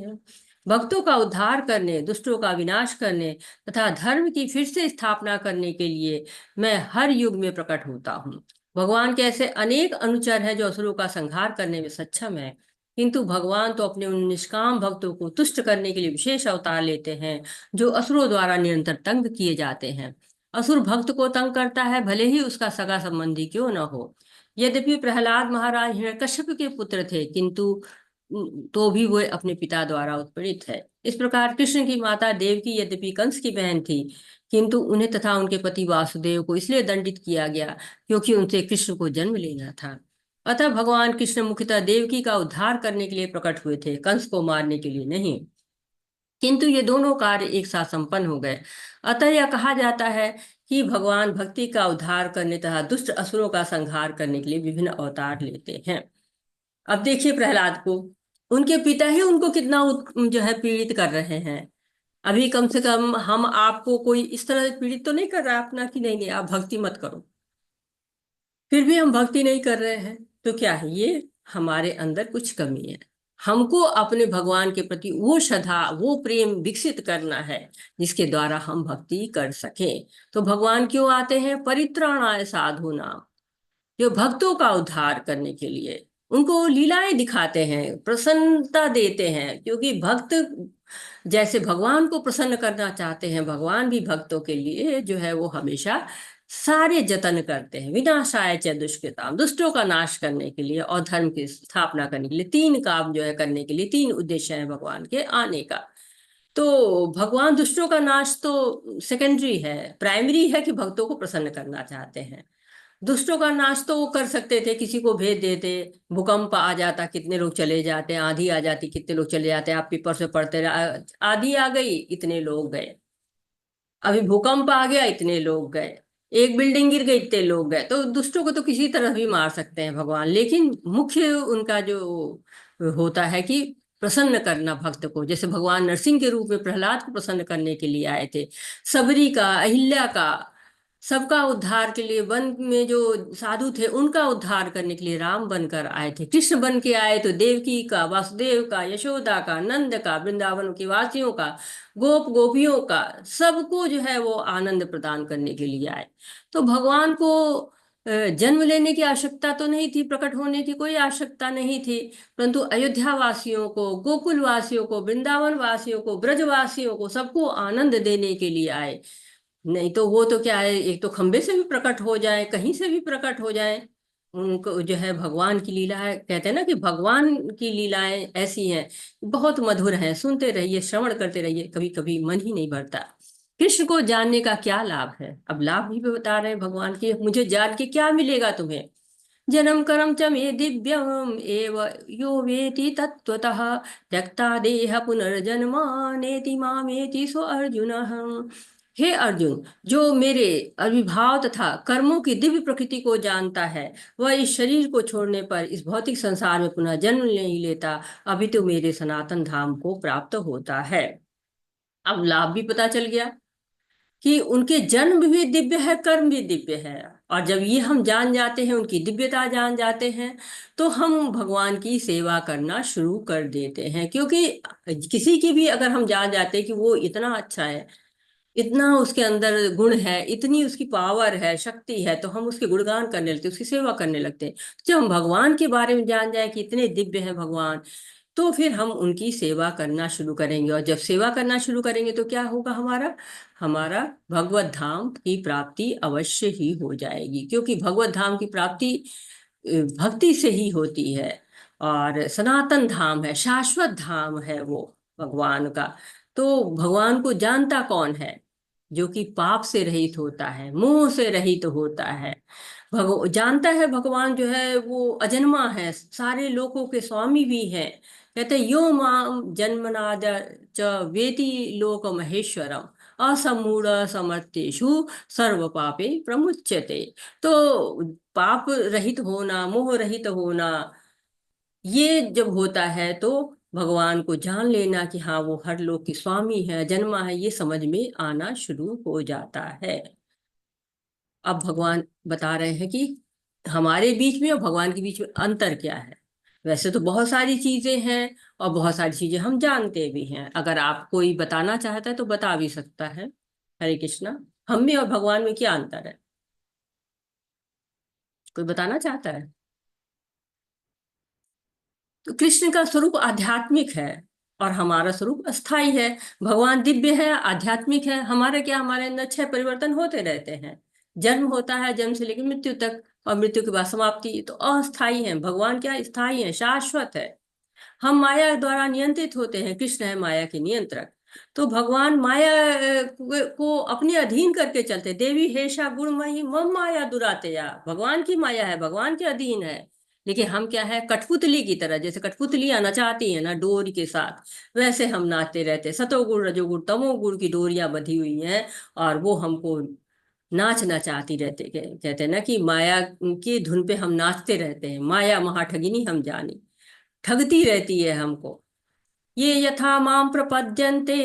भक्तों का उद्धार करने, दुष्टों का विनाश करने तथा धर्म की फिर से स्थापना करने के लिए मैं हर युग में प्रकट होता हूँ। भगवान के ऐसे अनेक अनुचर हैं जो असुरों का संहार करने में सक्षम है, किंतु भगवान तो अपने उन निष्काम भक्तों को तुष्ट करने के लिए विशेष अवतार लेते हैं जो असुरों द्वारा निरंतर तंग किए जाते हैं। असुर भक्त को तंग करता है, भले ही उसका सगा संबंधी क्यों न हो। यद्यपि प्रहलाद महाराज हिरण्यकश्यप के पुत्र थे, किंतु तो भी वो अपने पिता द्वारा उत्पीड़ित है। इस प्रकार कृष्ण की माता देवकी यद्यपि कंस की बहन थी, किंतु उन्हें तथा उनके पति वासुदेव को इसलिए दंडित किया गया क्योंकि उनसे कृष्ण को जन्म लेना था। अतः भगवान कृष्ण मुख्यतः देवकी का उद्धार करने के लिए प्रकट हुए थे, कंस को मारने के लिए नहीं। किंतु ये दोनों कार्य एक साथ संपन्न हो गए। अतः यह कहा जाता है कि भगवान भक्ति का उद्धार करने तथा दुष्ट असुरों का संहार करने के लिए विभिन्न अवतार लेते हैं। अब देखिए प्रहलाद को, उनके पिता ही उनको कितना जो है पीड़ित कर रहे हैं। अभी कम से कम हम आपको कोई इस तरह पीड़ित तो नहीं कर रहा अपना कि नहीं नहीं आप भक्ति मत करो, फिर भी हम भक्ति नहीं कर रहे हैं। तो क्या है, ये हमारे अंदर कुछ कमी है। हमको अपने भगवान के प्रति वो श्रद्धा, वो प्रेम विकसित करना है जिसके द्वारा हम भक्ति कर सकें। तो भगवान क्यों आते हैं? परित्राणाय साधूनां, जो भक्तों का उद्धार करने के लिए। उनको लीलाएं दिखाते हैं, प्रसन्नता देते हैं, क्योंकि भक्त जैसे भगवान को प्रसन्न करना चाहते हैं, भगवान भी भक्तों के लिए जो है वो हमेशा सारे जतन करते हैं। विनाशाय च दुष्कृताम, दुष्टों का नाश करने के लिए और धर्म की स्थापना करने के लिए, तीन काम जो है करने के लिए, तीन उद्देश्य है भगवान के आने का। तो भगवान दुष्टों का नाश तो सेकेंडरी है, प्राइमरी है कि भक्तों को प्रसन्न करना चाहते हैं। दुष्टों का नाश तो वो कर सकते थे, किसी को भेज देते, भूकंप आ जाता कितने लोग चले जाते, आंधी आ जाती कितने लोग चले जाते, आप पेपर से पढ़ते रहे, आंधी आ गई इतने लोग गए, अभी भूकंप आ गया इतने लोग गए, एक बिल्डिंग गिर गई इतने लोग गए। तो दुष्टों को तो किसी तरह भी मार सकते हैं भगवान, लेकिन मुख्य उनका जो होता है कि प्रसन्न करना भक्त को। जैसे भगवान नरसिंह के रूप में प्रहलाद को प्रसन्न करने के लिए आए थे, सबरी का, अहिल्या का, सबका उद्धार के लिए, वन में जो साधु थे उनका उद्धार करने के लिए राम बनकर आए थे। कृष्ण बन के आए तो देवकी का, वासुदेव का, यशोदा का, नंद का, वृंदावन के वासियों का, गोप गोपियों का, सबको जो है वो आनंद प्रदान करने के लिए आए। तो भगवान को जन्म लेने की आवश्यकता तो नहीं थी, प्रकट होने की कोई आवश्यकता नहीं थी, परंतु अयोध्या वासियों को, गोकुल वासियों को, वृंदावन वासियों को, ब्रजवासियों को, सबको आनंद देने के लिए आए। नहीं तो वो तो क्या है, एक तो खंबे से भी प्रकट हो जाए, कहीं से भी प्रकट हो जाए, उनको जो है भगवान की लीला है। कहते हैं ना कि भगवान की लीलाएं ऐसी हैं, बहुत मधुर हैं, सुनते रहिए, श्रवण करते रहिए, कभी कभी मन ही नहीं भरता। कृष्ण को जानने का क्या लाभ है? अब लाभ भी बता रहे हैं भगवान के, मुझे जान के क्या मिलेगा तुम्हें? जन्म कर्म च मे दिव्यम एव यो वेति तत्त्वतः त्यक्ता देह पुनर्जन्मा नेति मामेति सो अर्जुन। हे अर्जुन, जो मेरे अविभाव तथा कर्मों की दिव्य प्रकृति को जानता है, वह इस शरीर को छोड़ने पर इस भौतिक संसार में पुनः जन्म नहीं लेता, अभी तो मेरे सनातन धाम को प्राप्त होता है। अब लाभ भी पता चल गया कि उनके जन्म भी दिव्य है, कर्म भी दिव्य है। और जब ये हम जान जाते हैं, उनकी दिव्यता जान जाते हैं, तो हम भगवान की सेवा करना शुरू कर देते हैं। क्योंकि किसी की भी अगर हम जान जाते हैं कि वो इतना अच्छा है, इतना उसके अंदर गुण है, इतनी उसकी पावर है, शक्ति है, तो हम उसके गुणगान करने लगते हैं, उसकी सेवा करने लगते हैं। जब हम भगवान के बारे में जान जाए कि इतने दिव्य हैं भगवान, तो फिर हम उनकी सेवा करना शुरू करेंगे। और जब सेवा करना शुरू करेंगे तो क्या होगा, हमारा हमारा भगवत धाम की प्राप्ति अवश्य ही हो जाएगी। क्योंकि भगवत धाम की प्राप्ति भक्ति से ही होती है। और सनातन धाम है, शाश्वत धाम है वो भगवान का। तो भगवान को जानता कौन है? जो कि पाप से रहित होता है, मोह से रहित होता है। जानता है भगवान जो है वो अजन्मा है, सारे लोकों के स्वामी भी है। कहते हैं, यो माम जन्मनाद च वेति लोक महेश्वरम असमूढ़ समर्थेषु सर्व पापे प्रमुच्यते। तो पाप रहित होना, मोह रहित होना, ये जब होता है तो भगवान को जान लेना कि हाँ वो हर लोक की स्वामी है, जन्मा है, ये समझ में आना शुरू हो जाता है। अब भगवान बता रहे हैं कि हमारे बीच में और भगवान के बीच में अंतर क्या है। वैसे तो बहुत सारी चीजें हैं और बहुत सारी चीजें हम जानते भी हैं। अगर आप कोई बताना चाहता है तो बता भी सकता है। हरे कृष्णा, हम में और भगवान में क्या अंतर है? कोई बताना चाहता है? तो कृष्ण का स्वरूप आध्यात्मिक है और हमारा स्वरूप अस्थाई है। भगवान दिव्य है, आध्यात्मिक है। हमारे क्या, हमारे अंदर 6 परिवर्तन होते रहते हैं। जन्म होता है, जन्म से लेकर मृत्यु तक, और मृत्यु के बाद समाप्ति। तो अस्थाई है, भगवान क्या, स्थाई है, शाश्वत है। हम माया द्वारा नियंत्रित होते हैं, कृष्ण है माया के नियंत्रक। तो भगवान माया को अपने अधीन करके चलते। देवी हेषा गुणमयी मम माया दुरातया, भगवान की माया है, भगवान के अधीन है। लेकिन हम क्या है, कठपुतली की तरह, जैसे कठपुतलियां नचाती है ना डोरी के साथ, वैसे हम नाचते रहते। सतोगुण रजोगुण तमोगुण की डोरियां बंधी हुई हैं और वो हमको नाच नचाती रहते। कहते हैं ना कि माया की धुन पे हम नाचते रहते हैं। माया महाठगिनी हम जानी, ठगती रहती है हमको। ये यथा माम प्रपद्यन्ते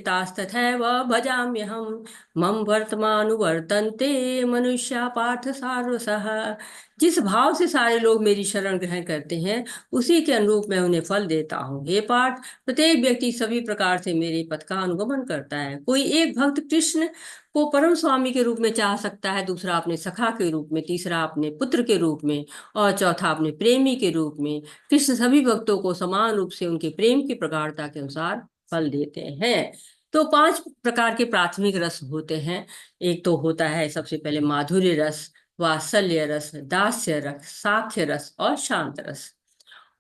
तास्तथैव भजाम्यहम् मम वर्तमानुवर्तन्ते मनुष्या पार्थ सारसः। जिस भाव से सारे लोग मेरी शरण ग्रहण करते हैं, उसी के अनुरूप मैं उन्हें फल देता हूँ। हे पार्थ, प्रत्येक व्यक्ति सभी प्रकार से मेरे पथ का अनुगमन करता है। कोई एक भक्त कृष्ण को परम स्वामी के रूप में चाह सकता है, दूसरा अपने सखा के रूप में, तीसरा अपने पुत्र के रूप में, और चौथा अपने प्रेमी के रूप में। कृष्ण सभी भक्तों को समान रूप से उनके प्रेम की प्रगाढ़ता के अनुसार फल देते हैं। तो 5 प्रकार के प्राथमिक रस होते हैं। एक तो होता है सबसे पहले माधुर्य रस, वात्सल्य रस, दास्य रस, साख्य रस और शांत रस।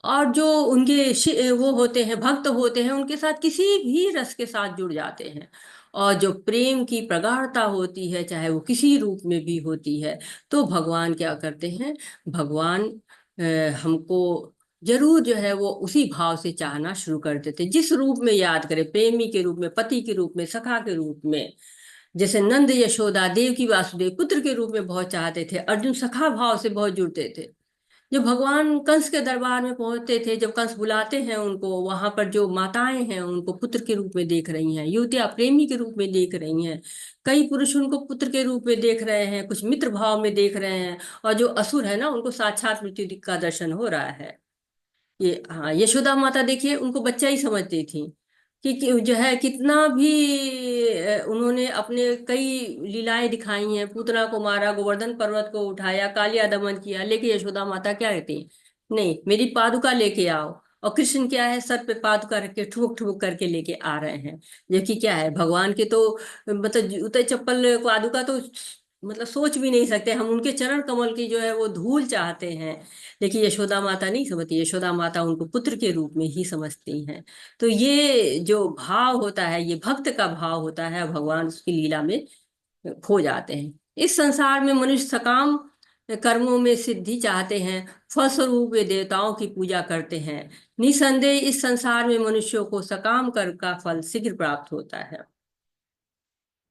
और जो उनके वो होते हैं, भक्त होते हैं, उनके साथ किसी भी रस के साथ जुड़ जाते हैं। और जो प्रेम की प्रगाढ़ता होती है, चाहे वो किसी रूप में भी होती है, तो भगवान क्या करते हैं, भगवान हमको जरूर जो है वो उसी भाव से चाहना शुरू कर देते। जिस रूप में याद करें, प्रेमी के रूप में, पति के रूप में, सखा के रूप में। जैसे नंद यशोदा, देव की वासुदेव पुत्र के रूप में बहुत चाहते थे, अर्जुन सखा भाव से बहुत जुड़ते थे। जब भगवान कंस के दरबार में पहुंचते थे, जब कंस बुलाते हैं उनको, वहां पर जो माताएं हैं उनको पुत्र के रूप में देख रही हैं, युवतियां प्रेमी के रूप में देख रही हैं, कई पुरुष उनको पुत्र के रूप में देख रहे हैं, कुछ मित्र भाव में देख रहे हैं, और जो असुर है ना, उनको साक्षात मृत्यु का दर्शन हो रहा है। ये, हाँ, यशोदा माता देखिए, उनको बच्चा ही समझती थी कि जो है कितना भी उन्होंने अपने कई लीलाएं दिखाई हैं। पूतना को मारा, गोवर्धन पर्वत को उठाया, कालिया दमन किया, लेकिन यशोदा माता क्या कहती है, नहीं मेरी पादुका लेके आओ। और कृष्ण क्या है, सर पे पादुका रख के ठुक ठुक करके लेके आ रहे हैं। जबकि क्या है, भगवान के तो मतलब जूते चप्पल पादुका तो मतलब सोच भी नहीं सकते हम। उनके चरण कमल की जो है वो धूल चाहते हैं। लेकिन यशोदा माता नहीं समझती, यशोदा माता उनको पुत्र के रूप में ही समझती हैं। तो ये जो भाव होता है, ये भक्त का भाव होता है, भगवान उसकी लीला में खो जाते हैं। इस संसार में मनुष्य सकाम कर्मों में सिद्धि चाहते हैं, फलस्वरूप वे देवताओं की पूजा करते हैं। निसंदेह इस संसार में मनुष्यों को सकाम कर्म का फल शीघ्र प्राप्त होता है।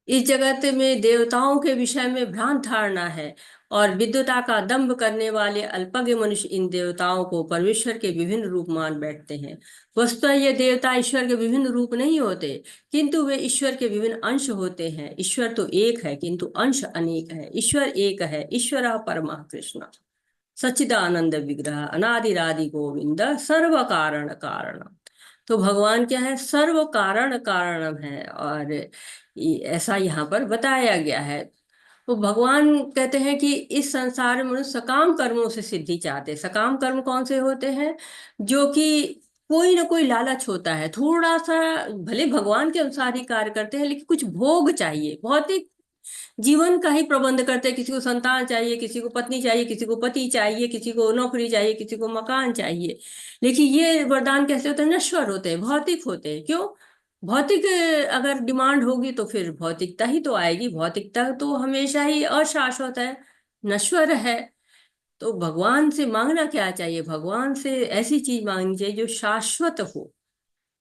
इस जगत में देवताओं के विषय में भ्रांत धारणा है, और विद्वता का दंभ करने वाले अल्पज्ञ मनुष्य इन देवताओं को परमेश्वर के विभिन्न रूप मान बैठते हैं। वस्तुतः ये देवता ईश्वर के विभिन्न रूप नहीं होते, किंतु वे ईश्वर के विभिन्न अंश होते हैं। ईश्वर तो एक है, किंतु अंश अनेक है। ईश्वर एक है, ईश्वर परमः कृष्ण सच्चिदानंद विग्रह अनादिरादि गोविंद सर्व कारण कारण। तो भगवान क्या है? सर्व कारण कारणम है, और ऐसा यहाँ पर बताया गया है। तो भगवान कहते हैं कि इस संसार में मनुष्य सकाम कर्मों से सिद्धि चाहते हैं। सकाम कर्म कौन से होते हैं? जो कि कोई ना कोई लालच होता है, थोड़ा सा भले भगवान के अनुसार ही कार्य करते हैं, लेकिन कुछ भोग चाहिए, भौतिक जीवन का ही प्रबंध करते हैं। किसी को संतान चाहिए, किसी को पत्नी चाहिए, किसी को पति चाहिए, किसी को नौकरी चाहिए, किसी को मकान चाहिए। लेकिन ये वरदान कैसे होते हैं? नश्वर होते हैं, भौतिक होते हैं। क्यों? भौतिक अगर डिमांड होगी तो फिर भौतिकता ही तो आएगी। भौतिकता तो हमेशा ही अशाश्वत है, नश्वर है। तो भगवान से मांगना क्या चाहिए? भगवान से ऐसी चीज मांगनी चाहिए जो शाश्वत हो,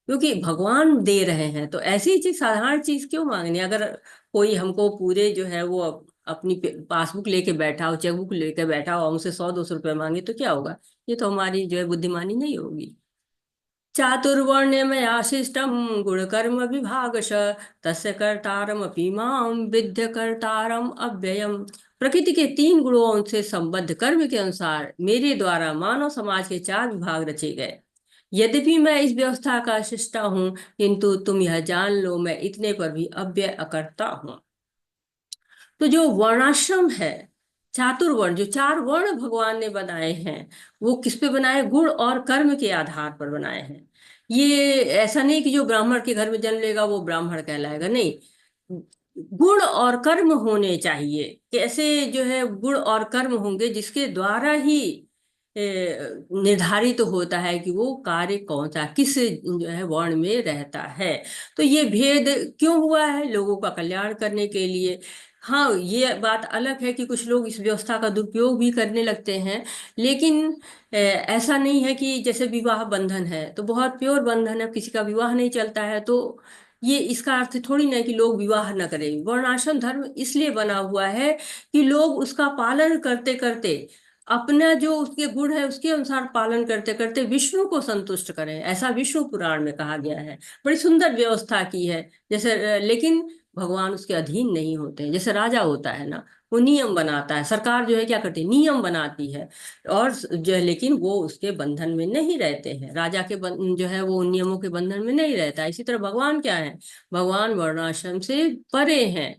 क्योंकि भगवान दे रहे हैं। तो ऐसी चीज, साधारण चीज क्यों मांगनी? अगर कोई हमको पूरे जो है वो अपनी पासबुक लेके बैठा हो, चेकबुक लेके बैठा हो, हमसे 100-200 रुपये मांगे तो क्या होगा? ये तो हमारी जो है बुद्धिमानी नहीं होगी। चातुर्वर्ण्यमयाशिष्टम गुणकर्म विभागश तस्य कर्तारमपि मां विद्य कर्तारम अव्ययम। प्रकृति के 3 गुणों से संबद्ध कर्म के अनुसार मेरे द्वारा मानव समाज के 4 विभाग रचे गए। यद्यपि मैं इस व्यवस्था का शिष्टा हूँ, किंतु तुम यह जान लो, मैं इतने पर भी अव्यय अकर्ता हूँ। तो जो वर्णाश्रम है, चातुर्वर्ण, जो 4 वर्ण भगवान ने बनाए हैं, वो किस पे बनाए? गुण और कर्म के आधार पर बनाए हैं। ये ऐसा नहीं कि जो ब्राह्मण के घर में जन्म लेगा वो ब्राह्मण कहलाएगा, नहीं। गुण और कर्म होने चाहिए। कैसे जो है गुण और कर्म होंगे? जिसके द्वारा ही निर्धारित तो होता है कि वो कार्य कौन सा, किस जो है वर्ण में रहता है। तो ये भेद क्यों हुआ है? लोगों का कल्याण करने के लिए। हाँ, ये बात अलग है कि कुछ लोग इस व्यवस्था का दुरुपयोग भी करने लगते हैं, लेकिन ऐसा नहीं है कि जैसे विवाह बंधन है तो बहुत प्योर बंधन है, किसी का विवाह नहीं चलता है, तो ये इसका अर्थ थोड़ी ना है कि लोग विवाह न करें। वर्णाश्रम धर्म इसलिए बना हुआ है कि लोग उसका पालन करते करते, अपना जो उसके गुण है उसके अनुसार पालन करते करते विष्णु को संतुष्ट करें। ऐसा विष्णु पुराण में कहा गया है। बड़ी सुंदर व्यवस्था की है। जैसे लेकिन भगवान उसके अधीन नहीं होते हैं। जैसे राजा होता है ना, वो नियम बनाता है, सरकार जो है क्या करती है? नियम बनाती है, और जो है, लेकिन वो उसके बंधन में नहीं रहते हैं। राजा के जो है वो उन नियमों के बंधन में नहीं रहता। इसी तरह भगवान क्या है? भगवान वर्णाश्रम से परे हैं।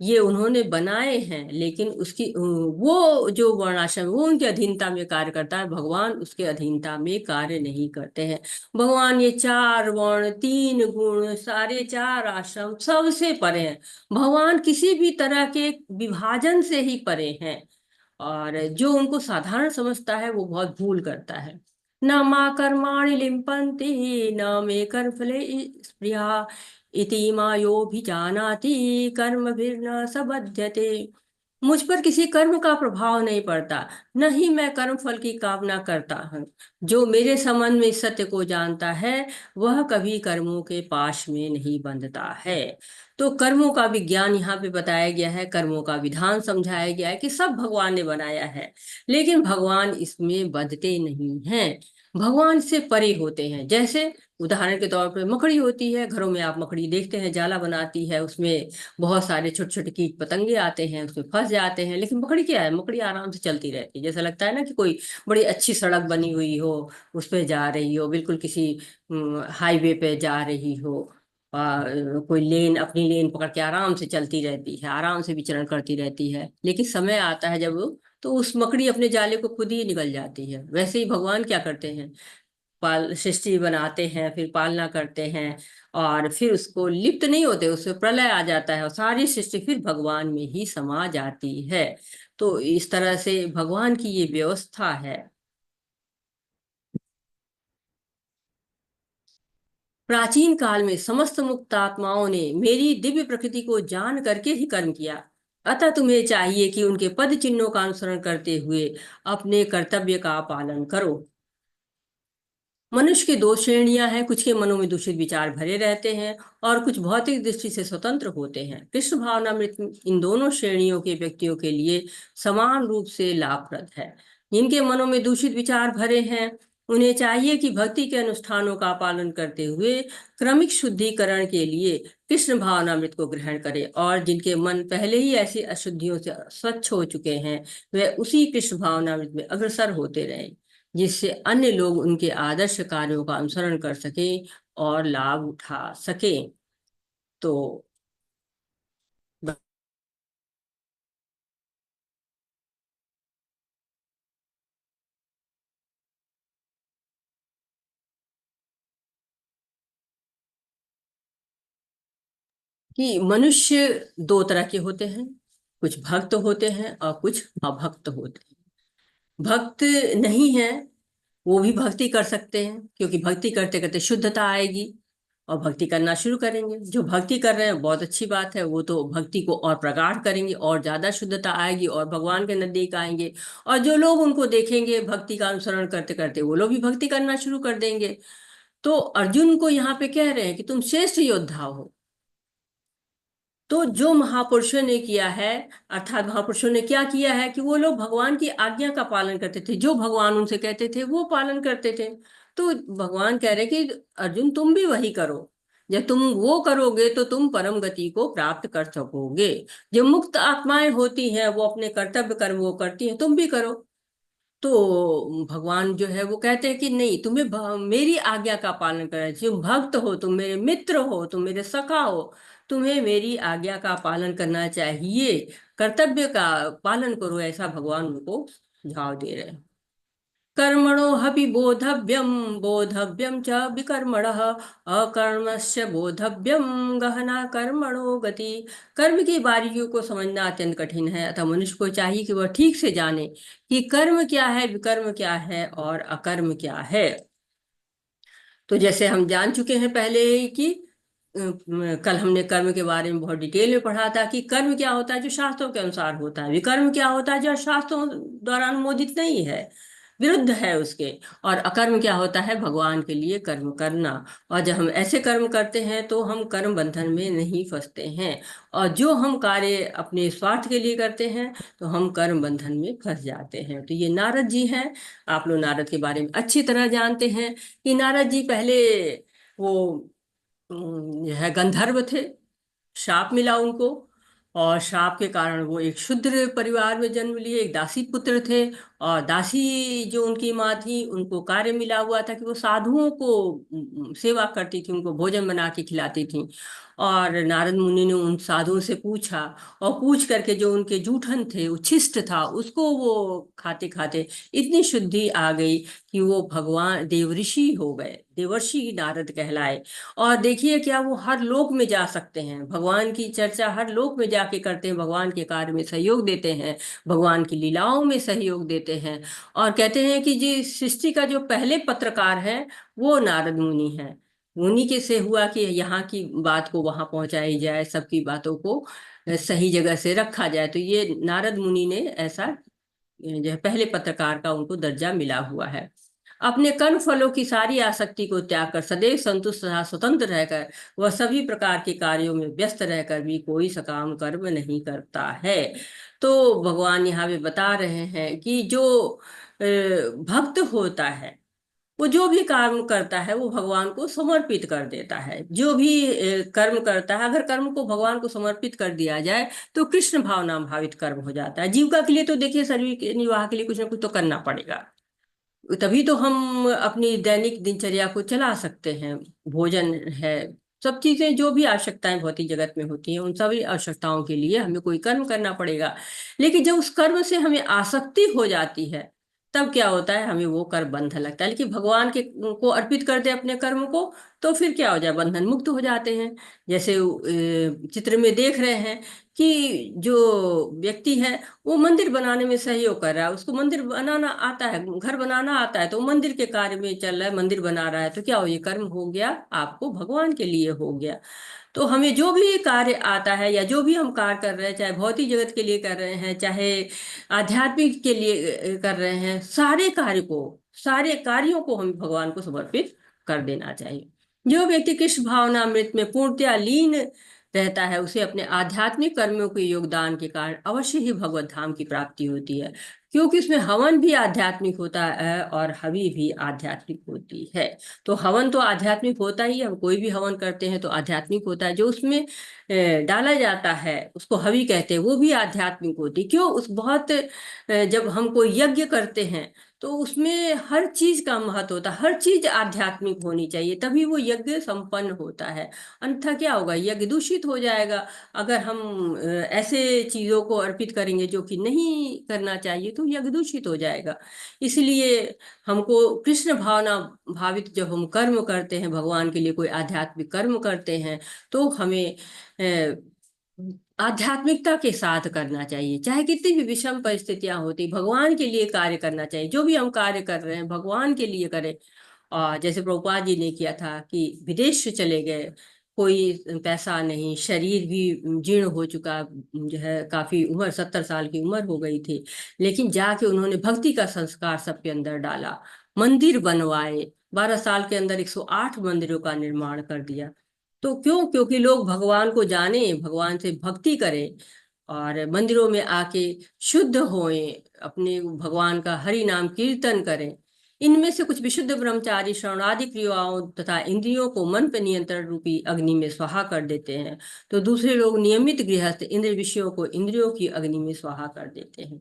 ये उन्होंने बनाए हैं, लेकिन उसकी वो जो वर्णाश्रम वो उनके अधीनता में कार्य करता है, भगवान उसके अधीनता में कार्य नहीं करते हैं। भगवान ये 4 वर्ण, 3 गुण, सारे 4 आश्रम सबसे परे हैं। भगवान किसी भी तरह के विभाजन से ही परे हैं, और जो उनको साधारण समझता है वो बहुत भूल करता है। न मा कर्माणि लिम्पन्ति न मे कर्मफले स्पृहा इति मायोभिजानाति कर्मभिर्न सबध्यते। मुझ पर किसी कर्म का प्रभाव नहीं पड़ता, न ही मैं कर्म फल की कामना करता हूँ। जो मेरे संबंध में इस सत्य को जानता है वह कभी कर्मों के पाश में नहीं बंधता है। तो कर्मों का विज्ञान यहाँ पे बताया गया है, कर्मों का विधान समझाया गया है कि सब भगवान ने बनाया है, लेकिन भगवान इसमें बंधते नहीं हैं। भगवान से परे होते हैं। जैसे उदाहरण के तौर पर मकड़ी होती है, घरों में आप मकड़ी देखते हैं, जाला बनाती है, उसमें बहुत सारे छोटे छोटे कीट पतंगे आते हैं, उसमें फंस जाते हैं। लेकिन मकड़ी क्या है? मकड़ी आराम से चलती रहती है। जैसा लगता है ना कि कोई बड़ी अच्छी सड़क बनी हुई हो, उस पर जा रही हो, बिल्कुल किसी हाईवे पे जा रही हो, कोई लेन, अपनी लेन पकड़ के आराम से चलती रहती है, आराम से विचरण करती रहती है। लेकिन समय आता है जब तो उस मकड़ी अपने जाले को खुद ही निकल जाती है। वैसे ही भगवान क्या करते हैं? पाल सृष्टि बनाते हैं, फिर पालना करते हैं, और फिर उसको लिप्त नहीं होते, उसमें प्रलय आ जाता है और सारी सृष्टि फिर भगवान में ही समा जाती है। तो इस तरह से भगवान की ये व्यवस्था है। प्राचीन काल में समस्त मुक्त आत्माओं ने मेरी दिव्य प्रकृति को जान करके ही कर्म किया। अतः तुम्हें चाहिए कि उनके पद चिन्हों का अनुसरण करते हुए अपने कर्तव्य का पालन करो। मनुष्य की दो श्रेणियां हैं, कुछ के मनों में दूषित विचार भरे रहते हैं और कुछ भौतिक दृष्टि से स्वतंत्र होते हैं। कृष्ण भावनामृत इन दोनों श्रेणियों के व्यक्तियों के लिए समान रूप से लाभप्रद है। जिनके मनों में दूषित विचार भरे हैं, उन्हें चाहिए कि भक्ति के अनुष्ठानों का पालन करते हुए क्रमिक शुद्धिकरण के लिए कृष्ण भावनामृत को ग्रहण करें, और जिनके मन पहले ही ऐसी अशुद्धियों से स्वच्छ हो चुके हैं, वे उसी कृष्ण भावनामृत में अग्रसर होते रहें, जिससे अन्य लोग उनके आदर्श कार्यों का अनुसरण कर सकें और लाभ उठा सकें। तो कि मनुष्य दो तरह के होते हैं, कुछ भक्त होते हैं और कुछ अभक्त होते हैं। भक्त नहीं है वो भी भक्ति कर सकते हैं, क्योंकि भक्ति करते करते शुद्धता आएगी और भक्ति करना शुरू करेंगे। जो भक्ति कर रहे हैं बहुत अच्छी बात है, वो तो भक्ति को और प्रगाढ़ करेंगे और ज्यादा शुद्धता आएगी और भगवान के नजदीक आएंगे। और जो लोग उनको देखेंगे भक्ति का अनुसरण करते करते, वो लोग भी भक्ति करना शुरू कर देंगे। तो अर्जुन को यहाँ पे कह रहे हैं कि तुम श्रेष्ठ योद्धा हो। तो जो महापुरुषों ने किया है, अर्थात महापुरुषों ने क्या किया है कि वो लोग भगवान की आज्ञा का पालन करते थे, जो भगवान उनसे कहते थे वो पालन करते थे। तो भगवान कह रहे कि अर्जुन तुम भी वही करो। जब तुम वो करोगे तो तुम परम गति को प्राप्त कर सकोगे। जो मुक्त आत्माएं होती हैं वो अपने कर्तव्य कर्म वो करती हैं, तुम भी करो। तो भगवान जो है वो कहते हैं कि नहीं, तुम्हें मेरी आज्ञा का पालन करना चाहिए। तुम भक्त हो, तुम मेरे मित्र हो, तुम मेरे सखा हो, तुम्हें मेरी आज्ञा का पालन करना चाहिए, कर्तव्य का पालन करो, ऐसा भगवान उनको सुझाव दे रहे हैं। कर्मणो हपि बोधव्यम, बोधव्यम च विकर्मणः, अकर्मस्य बोधव्यम गहना कर्मणो गति। कर्म की बारीकियों को समझना अत्यंत कठिन है, अतः मनुष्य को चाहिए कि वह ठीक से जाने कि कर्म क्या है, विकर्म क्या है और अकर्म क्या है। तो जैसे हम जान चुके हैं पहले ही कि कल हमने कर्म के बारे में बहुत डिटेल में पढ़ा था कि कर्म क्या होता है जो शास्त्रों के अनुसार होता है, विकर्म क्या होता है जो शास्त्रों द्वारा अनुमोदित नहीं है, विरुद्ध है उसके, और अकर्म क्या होता है भगवान के लिए कर्म करना। और जब हम ऐसे कर्म करते हैं तो हम कर्म बंधन में नहीं फंसते हैं, और जो हम कार्य अपने स्वार्थ के लिए करते हैं तो हम कर्म बंधन में फंस जाते हैं। तो ये नारद जी हैं। आप लोग नारद के बारे में अच्छी तरह जानते हैं कि नारद जी पहले वो यह गंधर्व थे, श्राप मिला उनको, और श्राप के कारण वो एक शूद्र परिवार में जन्म लिए, एक दासी पुत्र थे। और दासी जो उनकी माँ थी, उनको कार्य मिला हुआ था कि वो साधुओं को सेवा करती थी, उनको भोजन बना के खिलाती थी। और नारद मुनि ने उन साधुओं से पूछा, और पूछ करके जो उनके जूठन थे, उच्छिष्ट था, उसको वो खाते खाते इतनी शुद्धि आ गई कि वो भगवान देवऋषि हो गए, देवर्षि नारद कहलाए। और देखिए क्या वो हर लोक में जा सकते हैं, भगवान की चर्चा हर लोक में जाके करते हैं, भगवान के कार्य में सहयोग देते हैं, भगवान की लीलाओं में सहयोग देते हैं। और कहते हैं कि जी सृष्टि का जो पहले पत्रकार है वो नारद मुनि है। उन्हीं के से हुआ कि यहाँ की बात को वहां पहुंचाई जाए, सबकी बातों को सही जगह से रखा जाए। तो ये नारद मुनि ने ऐसा जो है पहले पत्रकार का उनको दर्जा मिला हुआ है। अपने कर्म फलों की सारी आसक्ति को त्याग कर सदैव संतुष्ट तथा स्वतंत्र रहकर वह सभी प्रकार के कार्यों में व्यस्त रहकर भी कोई सकाम कर्म नहीं करता है। तो भगवान यहाँ पे बता रहे हैं कि जो भक्त होता है वो जो भी कर्म करता है वो भगवान को समर्पित कर देता है। जो भी कर्म करता है, अगर कर्म को भगवान को समर्पित कर दिया जाए तो कृष्ण भावना भावित कर्म हो जाता है। जीविका के लिए तो देखिए शरीर के निर्वाह के लिए कुछ ना कुछ तो करना पड़ेगा, तभी तो हम अपनी दैनिक दिनचर्या को चला सकते हैं। भोजन है, सब चीजें जो भी आवश्यकताएं भौतिक जगत में होती हैं, उन सभी आवश्यकताओं के लिए हमें कोई कर्म करना पड़ेगा। लेकिन जब उस कर्म से हमें आसक्ति हो जाती है, तब क्या होता है, हमें वो कर्म बंधन लगता है। लेकिन भगवान के को अर्पित कर दे अपने कर्म को, तो फिर क्या हो जाए, बंधन मुक्त हो जाते हैं। जैसे चित्र में देख रहे हैं कि जो व्यक्ति है वो मंदिर बनाने में सहयोग कर रहा है, उसको मंदिर बनाना आता है, घर बनाना आता है, तो वो मंदिर के कार्य में चल रहा है, मंदिर बना रहा है, तो क्या हो, ये कर्म हो गया आपको भगवान के लिए हो गया। तो हमें जो भी कार्य आता है या जो भी हम कार्य कर रहे हैं, चाहे भौतिक जगत के लिए कर रहे हैं, चाहे आध्यात्मिक के लिए कर रहे हैं, सारे कार्यों को हमें भगवान को समर्पित कर देना चाहिए। जो व्यक्ति कृष्ण भावनामृत में पूर्णतया लीन रहता है, उसे अपने आध्यात्मिक कर्मों के योगदान के कारण अवश्य ही भगवत धाम की प्राप्ति होती है, क्योंकि उसमें हवन भी आध्यात्मिक होता है और हवि भी आध्यात्मिक होती है। तो हवन तो आध्यात्मिक होता ही है, हम कोई भी हवन करते हैं तो आध्यात्मिक होता है। जो उसमें डाला जाता है उसको हवि कहते हैं, वो भी आध्यात्मिक होती है। क्यों? उस बहुत जब हम कोई यज्ञ करते हैं तो उसमें हर चीज का महत्व होता है, हर चीज आध्यात्मिक होनी चाहिए, तभी वो यज्ञ संपन्न होता है। अन्यथा क्या होगा? यज्ञ दूषित हो जाएगा। अगर हम ऐसे चीजों को अर्पित करेंगे जो कि नहीं करना चाहिए तो यज्ञ दूषित हो जाएगा। इसलिए हमको कृष्ण भावना भावित जब हम कर्म करते हैं, भगवान के लिए कोई आध्यात्मिक कर्म करते हैं, तो हमें आध्यात्मिकता के साथ करना चाहिए। चाहे कितनी भी विषम परिस्थितियां होती, भगवान के लिए कार्य करना चाहिए। जो भी हम कार्य कर रहे हैं भगवान के लिए करें। और जैसे प्रभुपाद जी ने किया था कि विदेश चले गए, कोई पैसा नहीं, शरीर भी जीर्ण हो चुका, जो है काफी उम्र 70 साल की उम्र हो गई थी, लेकिन जाके उन्होंने भक्ति का संस्कार सबके अंदर डाला, मंदिर बनवाए, 12 साल के अंदर 108 मंदिरों का निर्माण कर दिया। तो क्यों? क्योंकि लोग भगवान को जाने, भगवान से भक्ति करें और मंदिरों में आके शुद्ध होएं, अपने भगवान का हरि नाम कीर्तन करें। इनमें से कुछ विशुद्ध ब्रह्मचारी श्रवणादि क्रियाओं तथा इंद्रियों को मन पर नियंत्रण रूपी अग्नि में स्वाहा कर देते हैं, तो दूसरे लोग नियमित गृहस्थ इंद्र विषयों को इंद्रियों की अग्नि में स्वाहा कर देते हैं।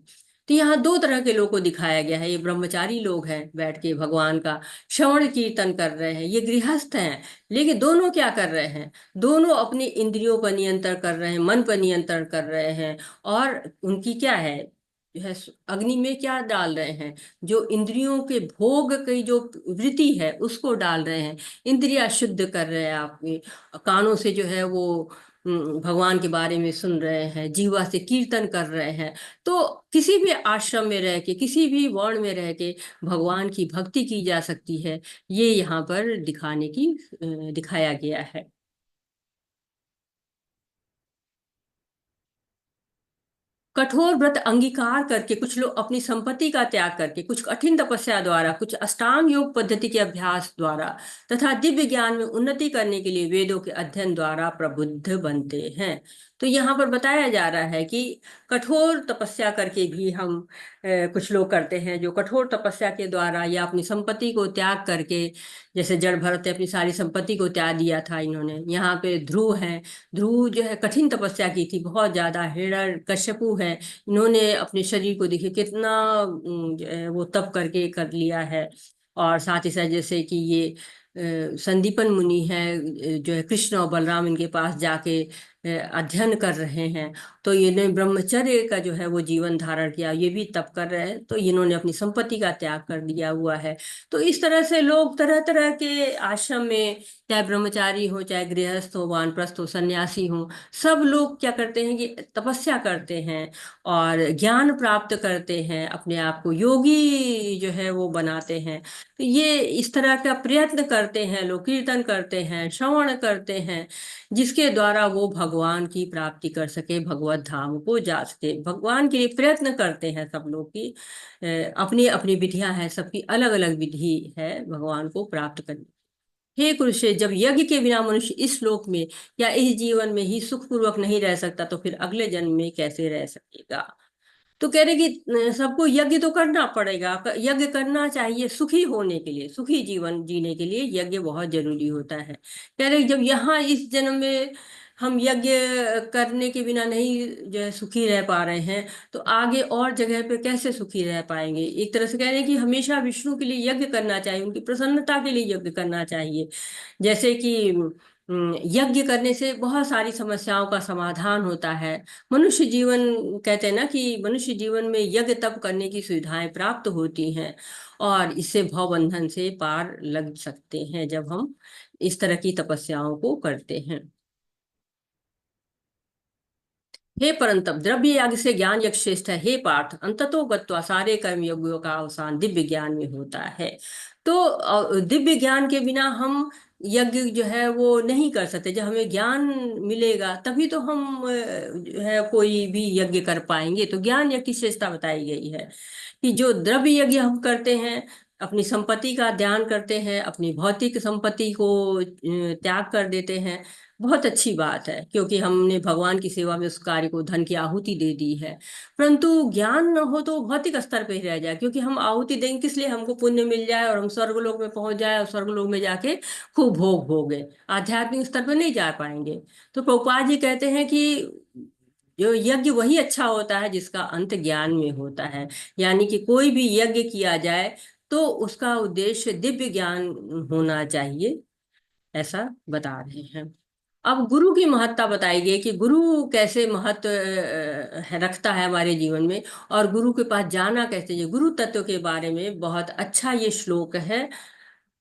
तो यहाँ दो तरह के लोगों को दिखाया गया है। ये ब्रह्मचारी लोग हैं, बैठ के भगवान का श्रवण कीर्तन कर रहे हैं, ये गृहस्थ हैं। लेकिन दोनों क्या कर रहे हैं? दोनों अपनी इंद्रियों पर नियंत्रण कर रहे हैं, मन पर नियंत्रण कर रहे हैं। और उनकी क्या है, जो है अग्नि में क्या डाल रहे हैं? जो इंद्रियों के भोग की जो वृत्ति है उसको डाल रहे हैं। इंद्रियां शुद्ध कर रहे हैं, आपके कानों से जो है वो भगवान के बारे में सुन रहे हैं, जीवा से कीर्तन कर रहे हैं। तो किसी भी आश्रम में रह के, किसी भी वर्ण में रह के भगवान की भक्ति की जा सकती है। ये यहाँ पर दिखाया गया है। कठोर व्रत अंगीकार करके कुछ लोग अपनी संपत्ति का त्याग करके, कुछ कठिन तपस्या द्वारा, कुछ अष्टांग योग पद्धति के अभ्यास द्वारा तथा दिव्य ज्ञान में उन्नति करने के लिए वेदों के अध्ययन द्वारा प्रबुद्ध बनते हैं। तो यहाँ पर बताया जा रहा है कि कठोर तपस्या करके भी हम कुछ लोग करते हैं, जो कठोर तपस्या के द्वारा या अपनी संपत्ति को त्याग करके, जैसे जड़ भरत ने अपनी सारी संपत्ति को त्याग दिया था इन्होंने। यहाँ पे ध्रुव है, ध्रुव जो है कठिन तपस्या की थी बहुत ज्यादा। हिरण्यकश्यपु है, इन्होंने अपने शरीर को देखिए कितना जो है वो तप करके कर लिया है। और साथ ही साथ जैसे कि ये संदीपन मुनि है, जो है कृष्ण और बलराम इनके पास जाके अध्ययन कर रहे हैं। तो इन्होंने ब्रह्मचर्य का जो है वो जीवन धारण किया, ये भी तप कर रहे हैं, तो इन्होंने अपनी संपत्ति का त्याग कर दिया हुआ है। तो इस तरह से लोग तरह तरह के आश्रम में, चाहे ब्रह्मचारी हो, चाहे गृहस्थ हो, वानप्रस्थ हो, सन्यासी हो, सब लोग क्या करते हैं कि तपस्या करते हैं और ज्ञान प्राप्त करते हैं, अपने आप को योगी जो है वो बनाते हैं। तो ये इस तरह का प्रयत्न करते हैं लोग, कीर्तन करते हैं, श्रवण करते हैं, जिसके द्वारा वो भगवान की प्राप्ति कर सके, भगवत धाम को जा सके। भगवान के लिए प्रयत्न करते हैं सब लोग की अपनी अपनी विधियां हैं, सबकी अलग अलग विधि है भगवान को प्राप्त करने। हे कुरुषे, जब यज्ञ के बिना मनुष्य इस लोक में या इस जीवन में ही सुखपूर्वक नहीं रह सकता, तो फिर अगले जन्म में कैसे रह सकेगा? तो कह रहे कि सबको यज्ञ तो करना पड़ेगा, यज्ञ करना चाहिए सुखी होने के लिए, सुखी जीवन जीने के लिए यज्ञ बहुत जरूरी होता है। कह रहे कि जब यहाँ इस जन्म में हम यज्ञ करने के बिना नहीं जो है सुखी रह पा रहे हैं, तो आगे और जगह पे कैसे सुखी रह पाएंगे? एक तरह से कह रहे हैं कि हमेशा विष्णु के लिए यज्ञ करना चाहिए, उनकी प्रसन्नता के लिए यज्ञ करना चाहिए। जैसे कि यज्ञ करने से बहुत सारी समस्याओं का समाधान होता है। मनुष्य जीवन, कहते हैं ना कि मनुष्य जीवन में यज्ञ तप करने की सुविधाएं प्राप्त होती हैं और इससे भवबंधन से पार लग सकते हैं जब हम इस तरह की तपस्याओं को करते हैं। हे परंतप, द्रव्य याग से ज्ञान यज्ञ श्रेष्ठ है। हे पार्थ, अंततो गत्वा सारे कर्म यज्ञों का अवसान दिव्य ज्ञान में होता है। तो दिव्य ज्ञान के बिना हम यज्ञ जो है वो नहीं कर सकते। जब हमें ज्ञान मिलेगा तभी तो हम जो है कोई भी यज्ञ कर पाएंगे। तो ज्ञान यज्ञ की श्रेष्ठता बताई गई है कि जो द्रव्य यज्ञ हम करते हैं, अपनी संपत्ति का ध्यान करते हैं, अपनी भौतिक संपत्ति को त्याग कर देते हैं, बहुत अच्छी बात है, क्योंकि हमने भगवान की सेवा में उस कार्य को धन की आहुति दे दी है। परंतु ज्ञान न हो तो भौतिक स्तर पे ही रह जाए, क्योंकि हम आहुति देंगे किस लिए? हमको पुण्य मिल जाए और हम स्वर्गलोक में पहुंच जाए और स्वर्गलोक में जाके खूब भोग भोगे, आध्यात्मिक स्तर पे नहीं जा पाएंगे। तो प्रभुपाद जी कहते हैं कि जो यज्ञ वही अच्छा होता है जिसका अंत ज्ञान में होता है। यानी कि कोई भी यज्ञ किया जाए तो उसका उद्देश्य दिव्य ज्ञान होना चाहिए, ऐसा बता रहे हैं। अब गुरु की महत्ता बताई गई कि गुरु कैसे महत्व रखता है हमारे जीवन में, और गुरु के पास जाना कैसे चाहिए। गुरु तत्व के बारे में बहुत अच्छा ये श्लोक है।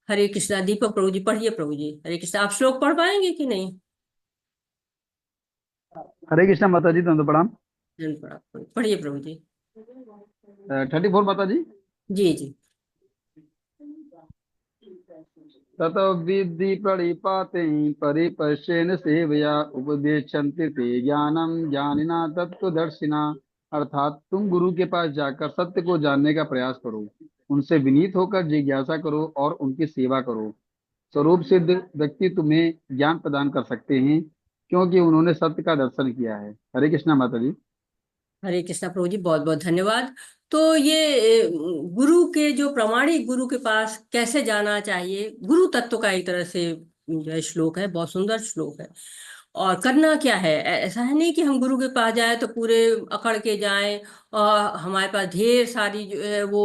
हरे कृष्णा। दीपक प्रभु जी पढ़िए। प्रभु जी हरे कृष्णा। आप श्लोक पढ़ पाएंगे कि नहीं? हरे कृष्णा माता जी, तुम तो प्रणाम। पढ़िए प्रभु जी। 34 माता जी। जी जी। ततो विद्धि प्रणिपाते परिपश्येन सेवया उपदेशन्ति ते ज्ञानम ज्ञानिना तत्त्वदर्शिना। अर्थात तुम गुरु के पास जाकर सत्य को जानने का प्रयास करो, उनसे विनीत होकर जिज्ञासा करो और उनकी सेवा करो। स्वरूप सिद्ध व्यक्ति तुम्हें ज्ञान प्रदान कर सकते हैं, क्योंकि उन्होंने सत्य का दर्शन किया है। हरे कृष्णा माता जी। हरे कृष्णा प्रभु जी, बहुत बहुत धन्यवाद। तो ये गुरु के जो प्रामाणिक गुरु के पास कैसे जाना चाहिए, गुरु तत्व का एक तरह से जो है श्लोक है, बहुत सुंदर श्लोक है। और करना क्या है? ऐसा है नहीं कि हम गुरु के पास जाए तो पूरे अकड़ के जाएं और हमारे पास ढेर सारी जो है वो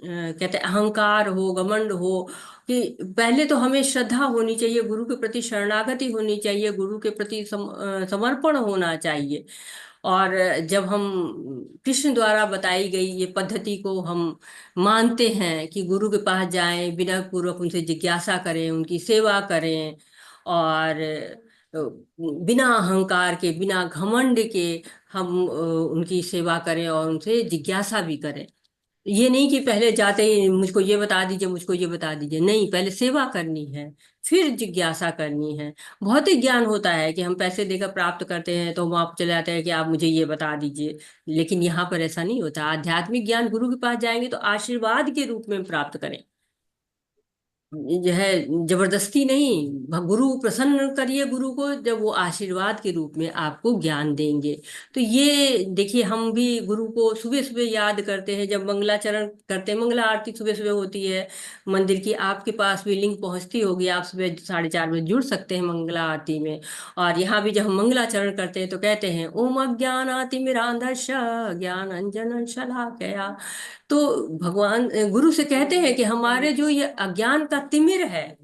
कहते हैं अहंकार हो, घमंड हो। कि पहले तो हमें श्रद्धा होनी चाहिए, गुरु के प्रति शरणागति होनी चाहिए, गुरु के प्रति समर्पण होना चाहिए। और जब हम कृष्ण द्वारा बताई गई ये पद्धति को हम मानते हैं कि गुरु के पास जाएं, विनय पूर्वक उनसे जिज्ञासा करें, उनकी सेवा करें, और बिना अहंकार के, बिना घमंड के हम उनकी सेवा करें और उनसे जिज्ञासा भी करें। ये नहीं कि पहले जाते ही मुझको ये बता दीजिए, मुझको ये बता दीजिए। नहीं, पहले सेवा करनी है, फिर जिज्ञासा करनी है। भौतिक ज्ञान होता है कि हम पैसे देकर प्राप्त करते हैं, तो हम आप चले जाते हैं कि आप मुझे ये बता दीजिए। लेकिन यहाँ पर ऐसा नहीं होता। आध्यात्मिक ज्ञान गुरु के पास जाएंगे तो आशीर्वाद के रूप में प्राप्त करें, जो है जबरदस्ती नहीं। गुरु प्रसन्न करिए गुरु को, जब वो आशीर्वाद के रूप में आपको ज्ञान देंगे। तो ये देखिए, हम भी गुरु को सुबह सुबह याद करते हैं जब मंगलाचरण करते हैं। मंगला आरती सुबह सुबह होती है मंदिर की, आपके पास भी लिंक पहुंचती होगी, आप सुबह 4:30 बजे जुड़ सकते हैं मंगला आरती में। और यहाँ भी जब हम मंगलाचरण करते हैं तो कहते हैं ओम अज्ञानातिमिरांधस्य ज्ञान अंजन शलाकया। तो भगवान गुरु से कहते हैं कि हमारे जो ये अज्ञान का तिमिर है,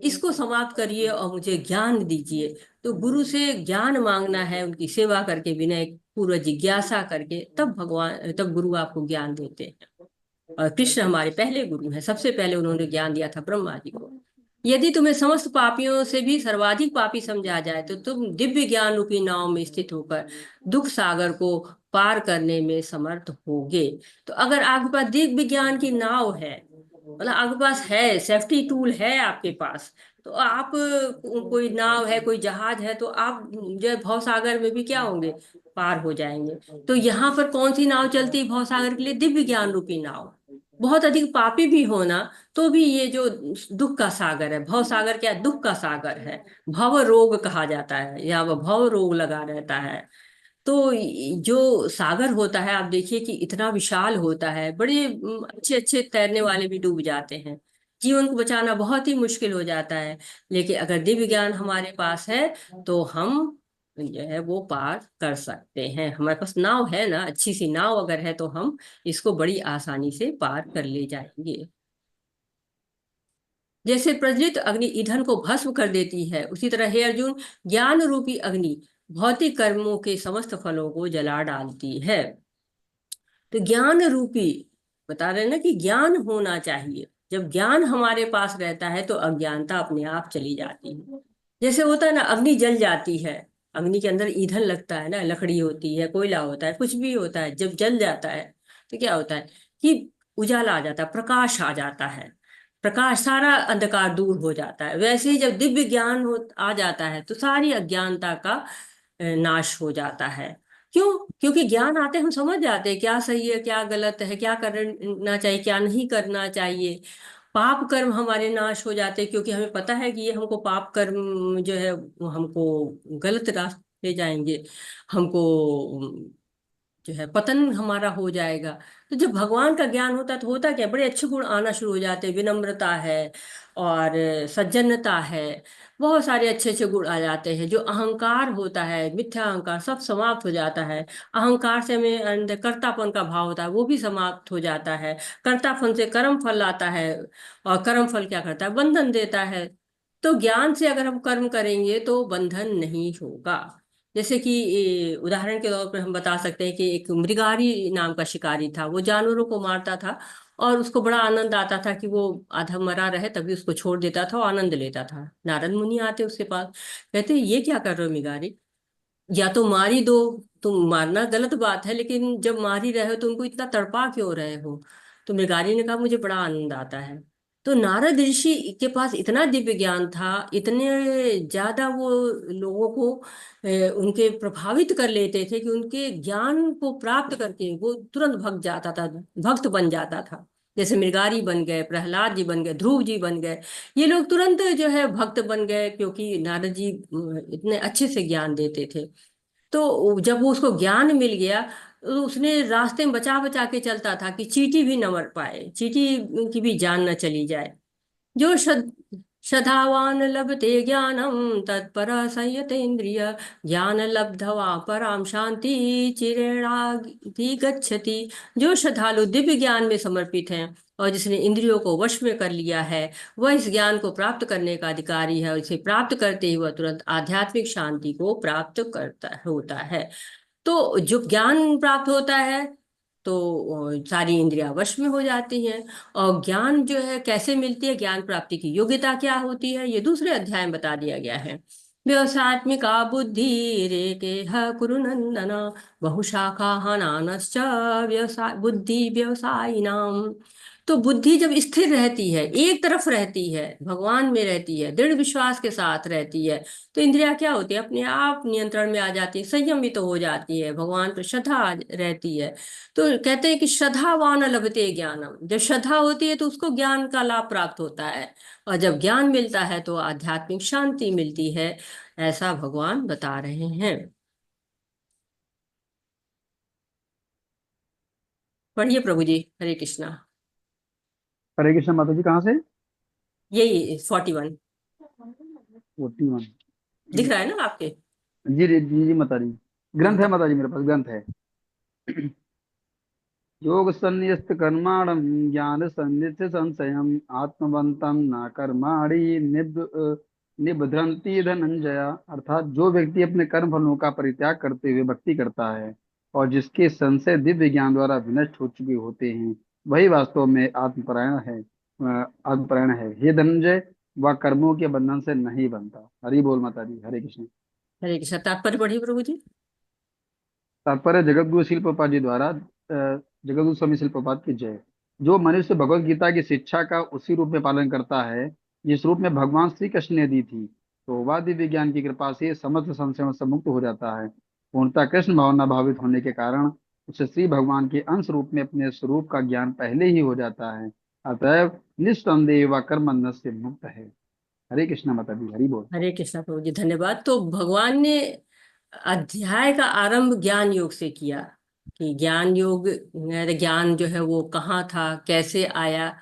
इसको समाप्त करिए और मुझे ज्ञान दीजिए। तो गुरु से ज्ञान मांगना है, उनकी सेवा करके, विनय पूर्व जिज्ञासा करके, तब भगवान, तब गुरु आपको ज्ञान देते हैं। और कृष्ण हमारे पहले गुरु हैं, सबसे पहले उन्होंने ज्ञान दिया था ब्रह्मा जी को। यदि तुम्हें समस्त पापियों से भी सर्वाधिक पापी समझा जाए तो तुम दिव्य ज्ञान रूपी नाव में स्थित होकर दुख सागर को पार करने में समर्थ होगे। तो अगर आपके पास दिव्य ज्ञान की नाव है, मतलब आपके पास है, सेफ्टी टूल है आपके पास, तो आप कोई नाव है, कोई जहाज है, तो आप जो है भव सागर में भी क्या होंगे, पार हो जाएंगे। तो यहाँ पर कौन सी नाव चलती है भव सागर के लिए? दिव्य ज्ञान रूपी नाव। बहुत अधिक पापी भी होना तो भी ये जो दुख का सागर है, भव सागर क्या, दुख का सागर है। भव रोग कहा जाता है, या वह भव रोग लगा रहता है। तो जो सागर होता है, आप देखिए कि इतना विशाल होता है, बड़े अच्छे अच्छे तैरने वाले भी डूब जाते हैं, जीवन को बचाना बहुत ही मुश्किल हो जाता है। लेकिन अगर दिव्य ज्ञान हमारे पास है तो हम जो है वो पार कर सकते हैं। हमारे पास नाव है ना, अच्छी सी नाव अगर है तो हम इसको बड़ी आसानी से पार कर ले जाएंगे। जैसे प्रज्वलित अग्नि ईंधन को भस्म कर देती है, उसी तरह हे अर्जुन, ज्ञान रूपी अग्नि भौतिक कर्मों के समस्त फलों को जला डालती है। तो ज्ञान रूपी, बता रहे हैं ना कि ज्ञान होना चाहिए। जब ज्ञान हमारे पास रहता है तो अज्ञानता अपने आप चली जाती है। जैसे होता है ना, अग्नि जल जाती है अग्नि के अंदर ईंधन लगता है ना, लकड़ी होती है, कोयला होता है, कुछ भी होता है, जब जल जाता है तो क्या होता है कि उजाला आ जाता है, प्रकाश आ जाता है, प्रकाश, सारा अंधकार दूर हो जाता है। वैसे ही जब दिव्य ज्ञान हो आ जाता है तो सारी अज्ञानता का नाश हो जाता है। क्यों? क्योंकि ज्ञान आते हम समझ जाते हैं क्या सही है, क्या गलत है, क्या करना चाहिए, क्या नहीं करना चाहिए। पाप कर्म हमारे नाश हो जाते हैं, क्योंकि हमें पता है कि ये हमको पाप कर्म जो है वो हमको गलत रास्ते ले जाएंगे, हमको जो है पतन हमारा हो जाएगा। तो जब भगवान का ज्ञान होता है तो होता क्या, बड़े अच्छे गुण आना शुरू हो जाते हैं, विनम्रता है और सज्जनता है, बहुत सारे अच्छे अच्छे गुण आ जाते हैं। जो अहंकार होता है, मिथ्या अहंकार, सब समाप्त हो जाता है। अहंकार से हमें अंदर कर्तापन का भाव होता है, वो भी समाप्त हो जाता है। कर्तापन से कर्म फल आता है, और कर्म फल क्या करता है, बंधन देता है। तो ज्ञान से अगर हम कर्म करेंगे तो बंधन नहीं होगा। जैसे कि उदाहरण के तौर पर हम बता सकते हैं कि एक मृगारी नाम का शिकारी था, वो जानवरों को मारता था और उसको बड़ा आनंद आता था कि वो आधा मरा रहे तभी उसको छोड़ देता था और आनंद लेता था। नारद मुनि आते उसके पास, कहते ये क्या कर रहे हो मृगारी, या तो मार ही दो, तुम मारना गलत बात है लेकिन जब मार ही रहे हो तो उनको इतना तड़पा क्यों रहे हो। तो मृगारी ने कहा मुझे बड़ा आनंद आता है। तो नारद ऋषि के पास इतना दिव्य ज्ञान था, इतने ज्यादा वो लोगों को उनके प्रभावित कर लेते थे कि उनके ज्ञान को प्राप्त करके वो तुरंत भक्त जाता था, भक्त बन जाता था। जैसे मृगारी बन गए, प्रहलाद जी बन गए, ध्रुव जी बन गए, ये लोग तुरंत जो है भक्त बन गए, क्योंकि नारद जी इतने अच्छे से ज्ञान देते थे। तो जब वो उसको ज्ञान मिल गया तो उसने रास्ते में बचा बचा के चलता था कि चींटी भी न मर पाए, चींटी की भी जान न चली जाए। जो श्रद्धावान लभते ज्ञानम तत्पर संयतेन्द्रिय, ज्ञान लब्धवा पराम शांति चिरेणाधिगच्छति। जो श्रद्धालु दिव्य ज्ञान में समर्पित हैं और जिसने इंद्रियों को वश में कर लिया है, वह इस ज्ञान को प्राप्त करने का अधिकारी है, और इसे प्राप्त करते ही वह तुरंत आध्यात्मिक शांति को प्राप्त करता होता है। तो जो ज्ञान प्राप्त होता है तो सारी इंद्रियां वश में हो जाती हैं। और ज्ञान जो है कैसे मिलती है, ज्ञान प्राप्ति की योग्यता क्या होती है, ये दूसरे अध्याय में बता दिया गया है। व्यवसात्मिका बुद्धि रेके ह कुरु नंदन, बहुशाखा हनानश्च व्यवसाय बुद्धि व्यवसायिनाम। तो बुद्धि जब स्थिर रहती है, एक तरफ रहती है, भगवान में रहती है, दृढ़ विश्वास के साथ रहती है, तो इंद्रियां क्या होती है, अपने आप नियंत्रण में आ जाती है, संयमित तो हो जाती है, भगवान पर श्रद्धा रहती है। तो कहते हैं कि श्रद्धावान लभते ज्ञानम, जब श्रद्धा होती है तो उसको ज्ञान का लाभ प्राप्त होता है, और जब ज्ञान मिलता है तो आध्यात्मिक शांति मिलती है, ऐसा भगवान बता रहे हैं। पढ़िए प्रभु जी, हरे कृष्णा। हरे कृष्ण माता जी, कहाँ से? यही 41 41। दिख रहा है ना आपके? जी जी जी जी माता जी। ग्रंथ है हाँ, माता जी, मेरे पास ग्रंथ है। योग संन्यस्त कर्माणम ज्ञान संन्यस्त संशयम आत्मवंतम न कर्माणि निबध्रंति धनंजया। अर्थात जो व्यक्ति अपने कर्म फलों का परित्याग करते हुए भक्ति करता है और जिसके संशय दिव्य ज्ञान द्वारा विनष्ट हो चुके होते हैं, वही वास्तव में आत्मपरायण है। आत्मपरायण है, हे धनंजय। वह कर्मों के बंधन से नहीं बनता। हरि बोल माता जी, हरे कृष्ण। हरे कृष्णा। तात्पर्य पढ़िए प्रभु जी। तात्पर्य जगतगुरु शिल प्रपात जी द्वारा, जगतगुरु स्वामी शिल प्रपात की जय। जो मनुष्य भगवत गीता की शिक्षा का उसी रूप में पालन करता है जिस रूप में भगवान श्री कृष्ण ने दी थी, तो वह दिव्य ज्ञान की कृपा से समस्त संशयों से मुक्त हो जाता है। पूर्णतः कृष्ण भावना भावित होने के कारण उसे श्री भगवान के अंश रूप में अपने स्वरूप का ज्ञान पहले ही हो जाता है। अतएव निस्संदेह वह कर्म बंधन से मुक्त है। हरे कृष्ण माता जी, हरि बोल। हरे कृष्णा प्रभु जी, धन्यवाद। तो भगवान ने अध्याय का आरंभ ज्ञान योग से किया, कि ज्ञान योग, ज्ञान जो है वो कहाँ था, कैसे आया,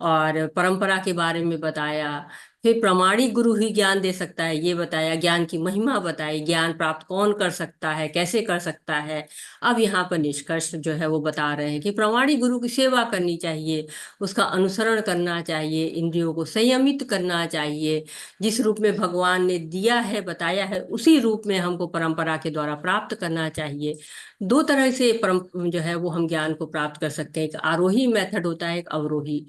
और परंपरा के बारे में बताया। फिर प्रमाणिक गुरु ही ज्ञान दे सकता है ये बताया, ज्ञान की महिमा बताई, ज्ञान प्राप्त कौन कर सकता है, कैसे कर सकता है। अब यहाँ पर निष्कर्ष जो है वो बता रहे हैं कि प्रमाणिक गुरु की सेवा करनी चाहिए, उसका अनुसरण करना चाहिए, इंद्रियों को संयमित करना चाहिए। जिस रूप में भगवान ने दिया है, बताया है, उसी रूप में हमको परंपरा के द्वारा प्राप्त करना चाहिए। दो तरह से परम जो है वो हम ज्ञान को प्राप्त कर सकते हैं, एक आरोही मेथड होता है, एक अवरोही।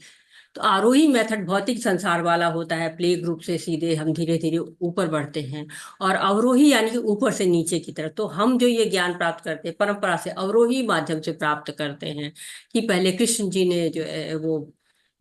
तो आरोही मेथड भौतिक संसार वाला होता है, प्ले ग्रुप से सीधे हम धीरे धीरे ऊपर बढ़ते हैं। और अवरोही यानी कि ऊपर से नीचे की तरफ। तो हम जो ये ज्ञान प्राप्त करते हैं परंपरा से अवरोही माध्यम से प्राप्त करते हैं, कि पहले कृष्ण जी ने जो है वो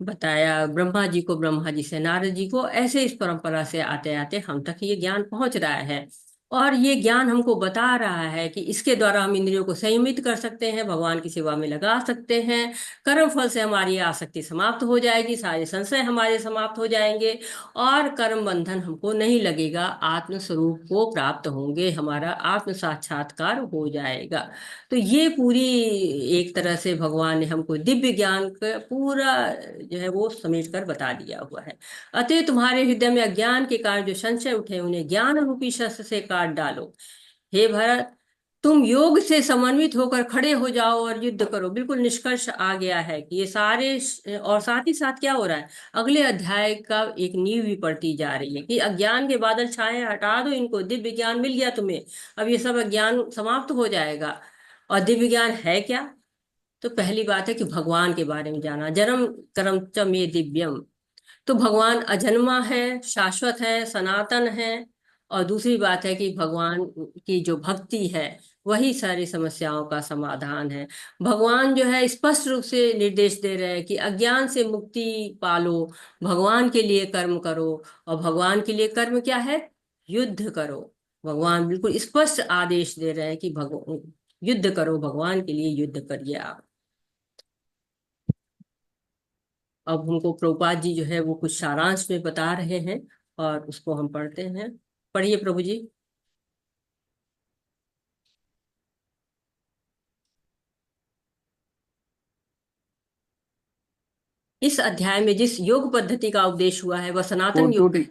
बताया ब्रह्मा जी को, ब्रह्मा जी से नारद जी को, ऐसे इस परंपरा से आते आते हम तक ये ज्ञान पहुंच रहा है। और ये ज्ञान हमको बता रहा है कि इसके द्वारा हम इंद्रियों को संयमित कर सकते हैं, भगवान की सेवा में लगा सकते हैं, कर्म फल से हमारी आसक्ति समाप्त हो जाएगी, सारे संशय हमारे समाप्त हो जाएंगे, और कर्म बंधन हमको नहीं लगेगा, आत्म स्वरूप को प्राप्त होंगे, हमारा आत्म साक्षात्कार हो जाएगा। तो ये पूरी एक तरह से भगवान ने हमको दिव्य ज्ञान का पूरा जो है वो समेट कर बता दिया हुआ है। अतः तुम्हारे हृदय में अज्ञान के कारण जो संशय उठे उन्हें ज्ञान रूपी शस्त्र से काट डालो। हे भरत, तुम योग से समन्वित होकर खड़े हो जाओ और युद्ध करो। बिल्कुल निष्कर्ष आ गया है कि ये सारे, और साथ ही साथ क्या हो रहा है, अगले अध्याय का एक नींव भी पड़ती जा रही है कि अज्ञान के बादल छाए, हटा दो इनको, दिव्य ज्ञान मिल गया तुम्हें, अब ये सब अज्ञान समाप्त हो जाएगा। और दिव्य ज्ञान है क्या? तो पहली बात है कि भगवान के बारे में जाना, जन्म कर्म च मे दिव्यम। तो भगवान अजन्मा है, शाश्वत है, सनातन है। और दूसरी बात है कि भगवान की जो भक्ति है वही सारी समस्याओं का समाधान है। भगवान जो है स्पष्ट रूप से निर्देश दे रहे हैं कि अज्ञान से मुक्ति पालो, भगवान के लिए कर्म करो। और भगवान के लिए कर्म क्या है? युद्ध करो। भगवान बिल्कुल स्पष्ट आदेश दे रहे हैं कि भगवान युद्ध करो, भगवान के लिए युद्ध करिए आप। अब हमको प्रभुपाद जी जो है वो कुछ सारांश में बता रहे हैं, और उसको हम पढ़ते हैं। पढ़िए प्रभु जी। इस अध्याय में जिस योग पद्धति का उपदेश हुआ है वह सनातन फोर्टू योग है।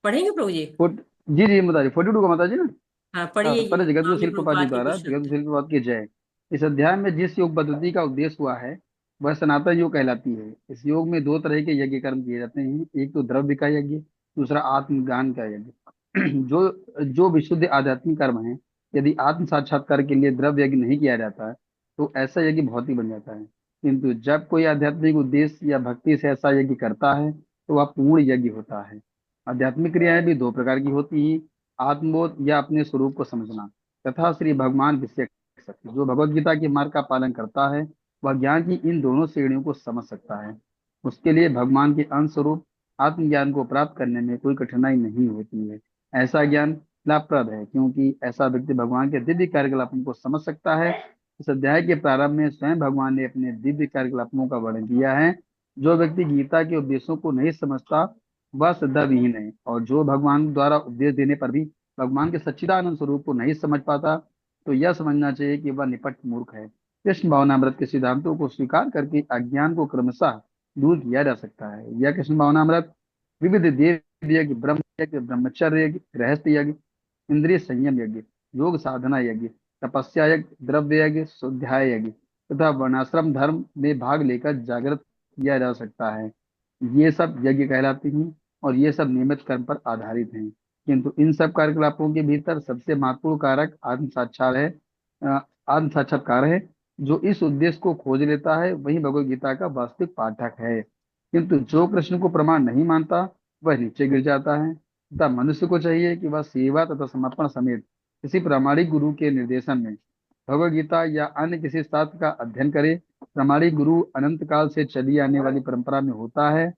पढ़ेंगे प्रभु जी? फोर्ट जी जी बता रही 42 को माता जी ना। हाँ पढ़िए, ये पर जगत गुरु स्वामी शिल प्रपात जी प्रभुपाद के द्वारा कुछ जगत गुरु शब्द। शिल प्रपात की जय। इस अध्याय में जिस योग पद्धति का उपदेश हुआ है वह सनातन योग कहलाती है। इस योग में दो तरह के यज्ञ कर्म किए जाते हैं, एक तो द्रव्य का यज्ञ, दूसरा आत्मज्ञान का यज्ञ। जो जो विशुद्ध आध्यात्मिक कर्म है, यदि आत्म साक्षात्कार के लिए द्रव्य यज्ञ नहीं किया जाता है तो ऐसा यज्ञ बहुत ही बन जाता है। किंतु जब कोई आध्यात्मिक उद्देश्य या भक्ति से ऐसा यज्ञ करता है तो वह पूर्ण यज्ञ होता है। आध्यात्मिक क्रियाएं भी दो प्रकार की होती हैं, आत्मबोध या अपने स्वरूप को समझना, तथा श्री भगवान विषय शक्ति। जो भगवत गीता के मार्ग का पालन करता है वह ज्ञान की इन दोनों श्रेणियों को समझ सकता है। उसके लिए भगवान के अंश स्वरूप आत्मज्ञान को प्राप्त करने में कोई कठिनाई नहीं होती है। ऐसा ज्ञान लाभप्रद है क्योंकि ऐसा व्यक्ति भगवान के दिव्य कार्यकलापों को समझ सकता है। इस अध्याय के प्रारंभ में स्वयं भगवान ने अपने दिव्य कार्यकलापों का वर्णन किया है। जो व्यक्ति गीता के उपदेशों को नहीं समझता वह श्रद्धा विहीन है, और जो भगवान द्वारा उपदेश देने पर भी भगवान के सच्चिदानंद स्वरूप को नहीं समझ पाता तो यह समझना चाहिए कि वह निपट मूर्ख है। कृष्ण भावनामृत के सिद्धांतों को स्वीकार करके अज्ञान को क्रमशः दूर किया जा सकता है। यह कृष्ण भावनामृत विविध देव यज्ञ, ब्रह्म यज्ञ, ब्रह्मचर्य यज्ञ, गृहस्थ यज्ञ, इंद्रिय संयम यज्ञ, योग साधना यज्ञ, तपस्या यज्ञ, द्रव्य यज्ञ, स्वाध्याय यज्ञ तथा वर्णाश्रम धर्म में भाग लेकर जागृत किया जा सकता है। ये सब यज्ञ कहलाते हैं और ये सब नियमित कर्म पर आधारित हैं। किंतु इन सब कार्यकलापों के भीतर सबसे महत्वपूर्ण कारक आत्म साक्षात्कार है। जो इस उद्देश्य को खोज लेता है वही भगवत गीता का वास्तविक पाठक है। किंतु जो कृष्ण को प्रमाण नहीं मानता वह नीचे गिर जाता है। तथा मनुष्य को चाहिए कि वह सेवा तथा समर्पण समेत किसी प्रामाणिक गुरु के निर्देशन में भगवत गीता या अन्य किसी शास्त्र का अध्ययन करे। प्रामाणिक गुरु अनंत काल से चली आने वाली परंपरा में होता है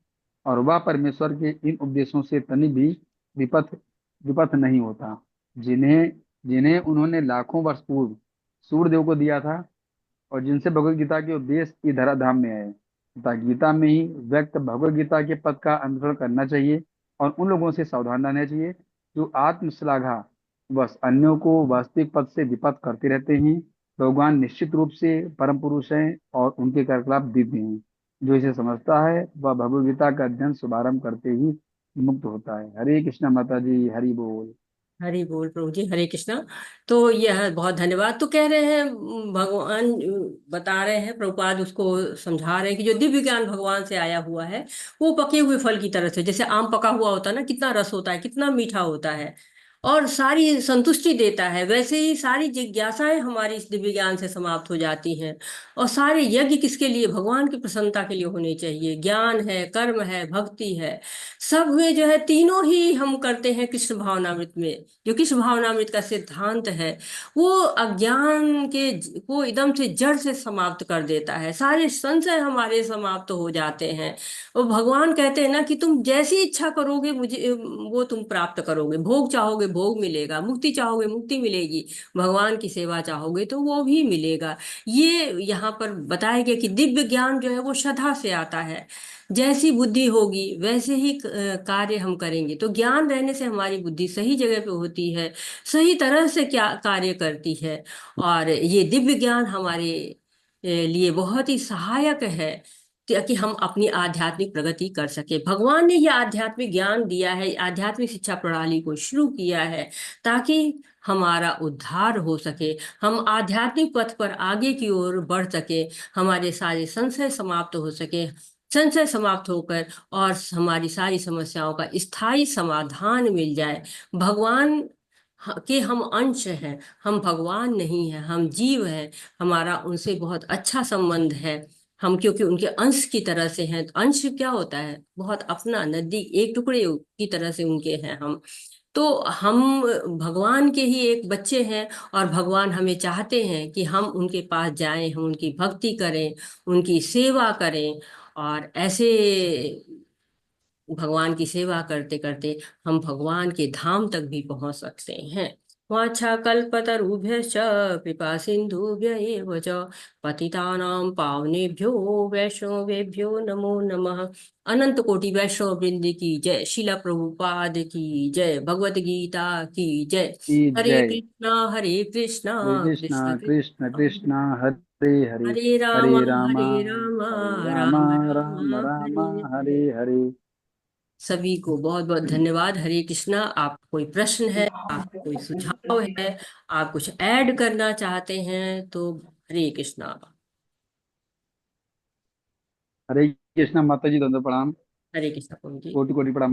और वह परमेश्वर के इन उपदेशों से तनिक भी विपथ विपथ नहीं होता, जिन्हें जिन्हें उन्होंने लाखों वर्ष पूर्व सूर्यदेव को दिया था और जिनसे भगवत गीता के उपदेश की धराधाम में है। तथा गीता में ही व्यक्त भगवत गीता के पद का अनुसरण करना चाहिए और उन लोगों से सावधान रहना चाहिए जो आत्मश्लाघा बस अन्यों को वास्तविक पद से विपथ करते रहते हैं। भगवान निश्चित रूप से परम पुरुष हैं और उनके कार्यकलाप दिव्य हैं। जो इसे समझता है वह भगवत गीता का अध्ययन शुभारंभ करते ही मुक्त होता है। हरे कृष्णा माता जी, हरि बोल। हरि बोल प्रभु जी, हरे कृष्णा। तो यह बहुत धन्यवाद। तो कह रहे हैं भगवान बता रहे हैं, प्रभुपाद उसको समझा रहे हैं कि जो दिव्य ज्ञान भगवान से आया हुआ है वो पके हुए फल की तरह से, जैसे आम पका हुआ होता है ना, कितना रस होता है, कितना मीठा होता है। और सारी संतुष्टि देता है, वैसे ही सारी जिज्ञासाएं हमारी इस दिव्य ज्ञान से समाप्त हो जाती हैं। और सारे यज्ञ किसके लिए? भगवान की प्रसन्नता के लिए होने चाहिए। ज्ञान है, कर्म है, भक्ति है, सब में जो है तीनों ही हम करते हैं कृष्ण भावनामृत में। जो कृष्ण भावनामृत का सिद्धांत है वो अज्ञान के को एकदम से जड़ से समाप्त कर देता है। सारे संशय हमारे समाप्त हो जाते हैं। और भगवान कहते हैं ना कि तुम जैसी इच्छा करोगे मुझे वो तुम प्राप्त करोगे। भोग चाहोगे भोग मिलेगा, मुक्ति चाहोगे मुक्ति मिलेगी, भगवान की सेवा चाहोगे तो वो भी मिलेगा। ये यहाँ पर बताया गया कि दिव्य ज्ञान जो है वो श्रद्धा से आता है। जैसी बुद्धि होगी वैसे ही कार्य हम करेंगे। तो ज्ञान रहने से हमारी बुद्धि सही जगह पे होती है, सही तरह से क्या कार्य करती है। और ये दिव्य ज्ञान हमारे लिए बहुत ही सहायक है कि हम अपनी आध्यात्मिक प्रगति कर सके। भगवान ने यह आध्यात्मिक ज्ञान दिया है, आध्यात्मिक शिक्षा प्रणाली को शुरू किया है ताकि हमारा उद्धार हो सके, हम आध्यात्मिक पथ पर आगे की ओर बढ़ सके, हमारे सारे संशय समाप्त हो सके, संशय समाप्त होकर और हमारी सारी समस्याओं का स्थायी समाधान मिल जाए। भगवान के हम अंश हैं, हम भगवान नहीं हैं, हम जीव हैं। हमारा उनसे बहुत अच्छा संबंध है। हम क्योंकि उनके अंश की तरह से हैं। तो अंश क्या होता है? बहुत अपना, नजदीक, एक टुकड़े की तरह से उनके हैं हम। तो हम भगवान के ही एक बच्चे हैं। और भगवान हमें चाहते हैं कि हम उनके पास जाएं, हम उनकी भक्ति करें, उनकी सेवा करें। और ऐसे भगवान की सेवा करते करते हम भगवान के धाम तक भी पहुंच सकते हैं। वाछाकल्पतरुभ्यश्च कृपा सिन्धुभ्य एव च पतितानां पावनेभ्यो वैष्णवेभ्यो नमो नमः। अनंत कोटि वैष्णव वृंद की जय। शिला प्रभुपाद की जय। भगवत गीता की जय। की हरे जय। कृष्णा हरे कृष्णा हरे कृष्णा कृष्ण कृष्ण कृष्ण कृष्ण हरे हरे, हरे राम हरे रामा हरे राम हरे रामा, राम राम राम रामा हरे हरे हरे। हरे। सभी को बहुत बहुत धन्यवाद। हरे कृष्णा। आप कोई प्रश्न है, आप कोई सुझाव है, आप कुछ ऐड करना चाहते हैं तो हरे कृष्णा। हरे कृष्णा माता जी, दंडवत प्रणाम। हरे कृष्णा पवन जी। कोटि कोटि प्रणाम।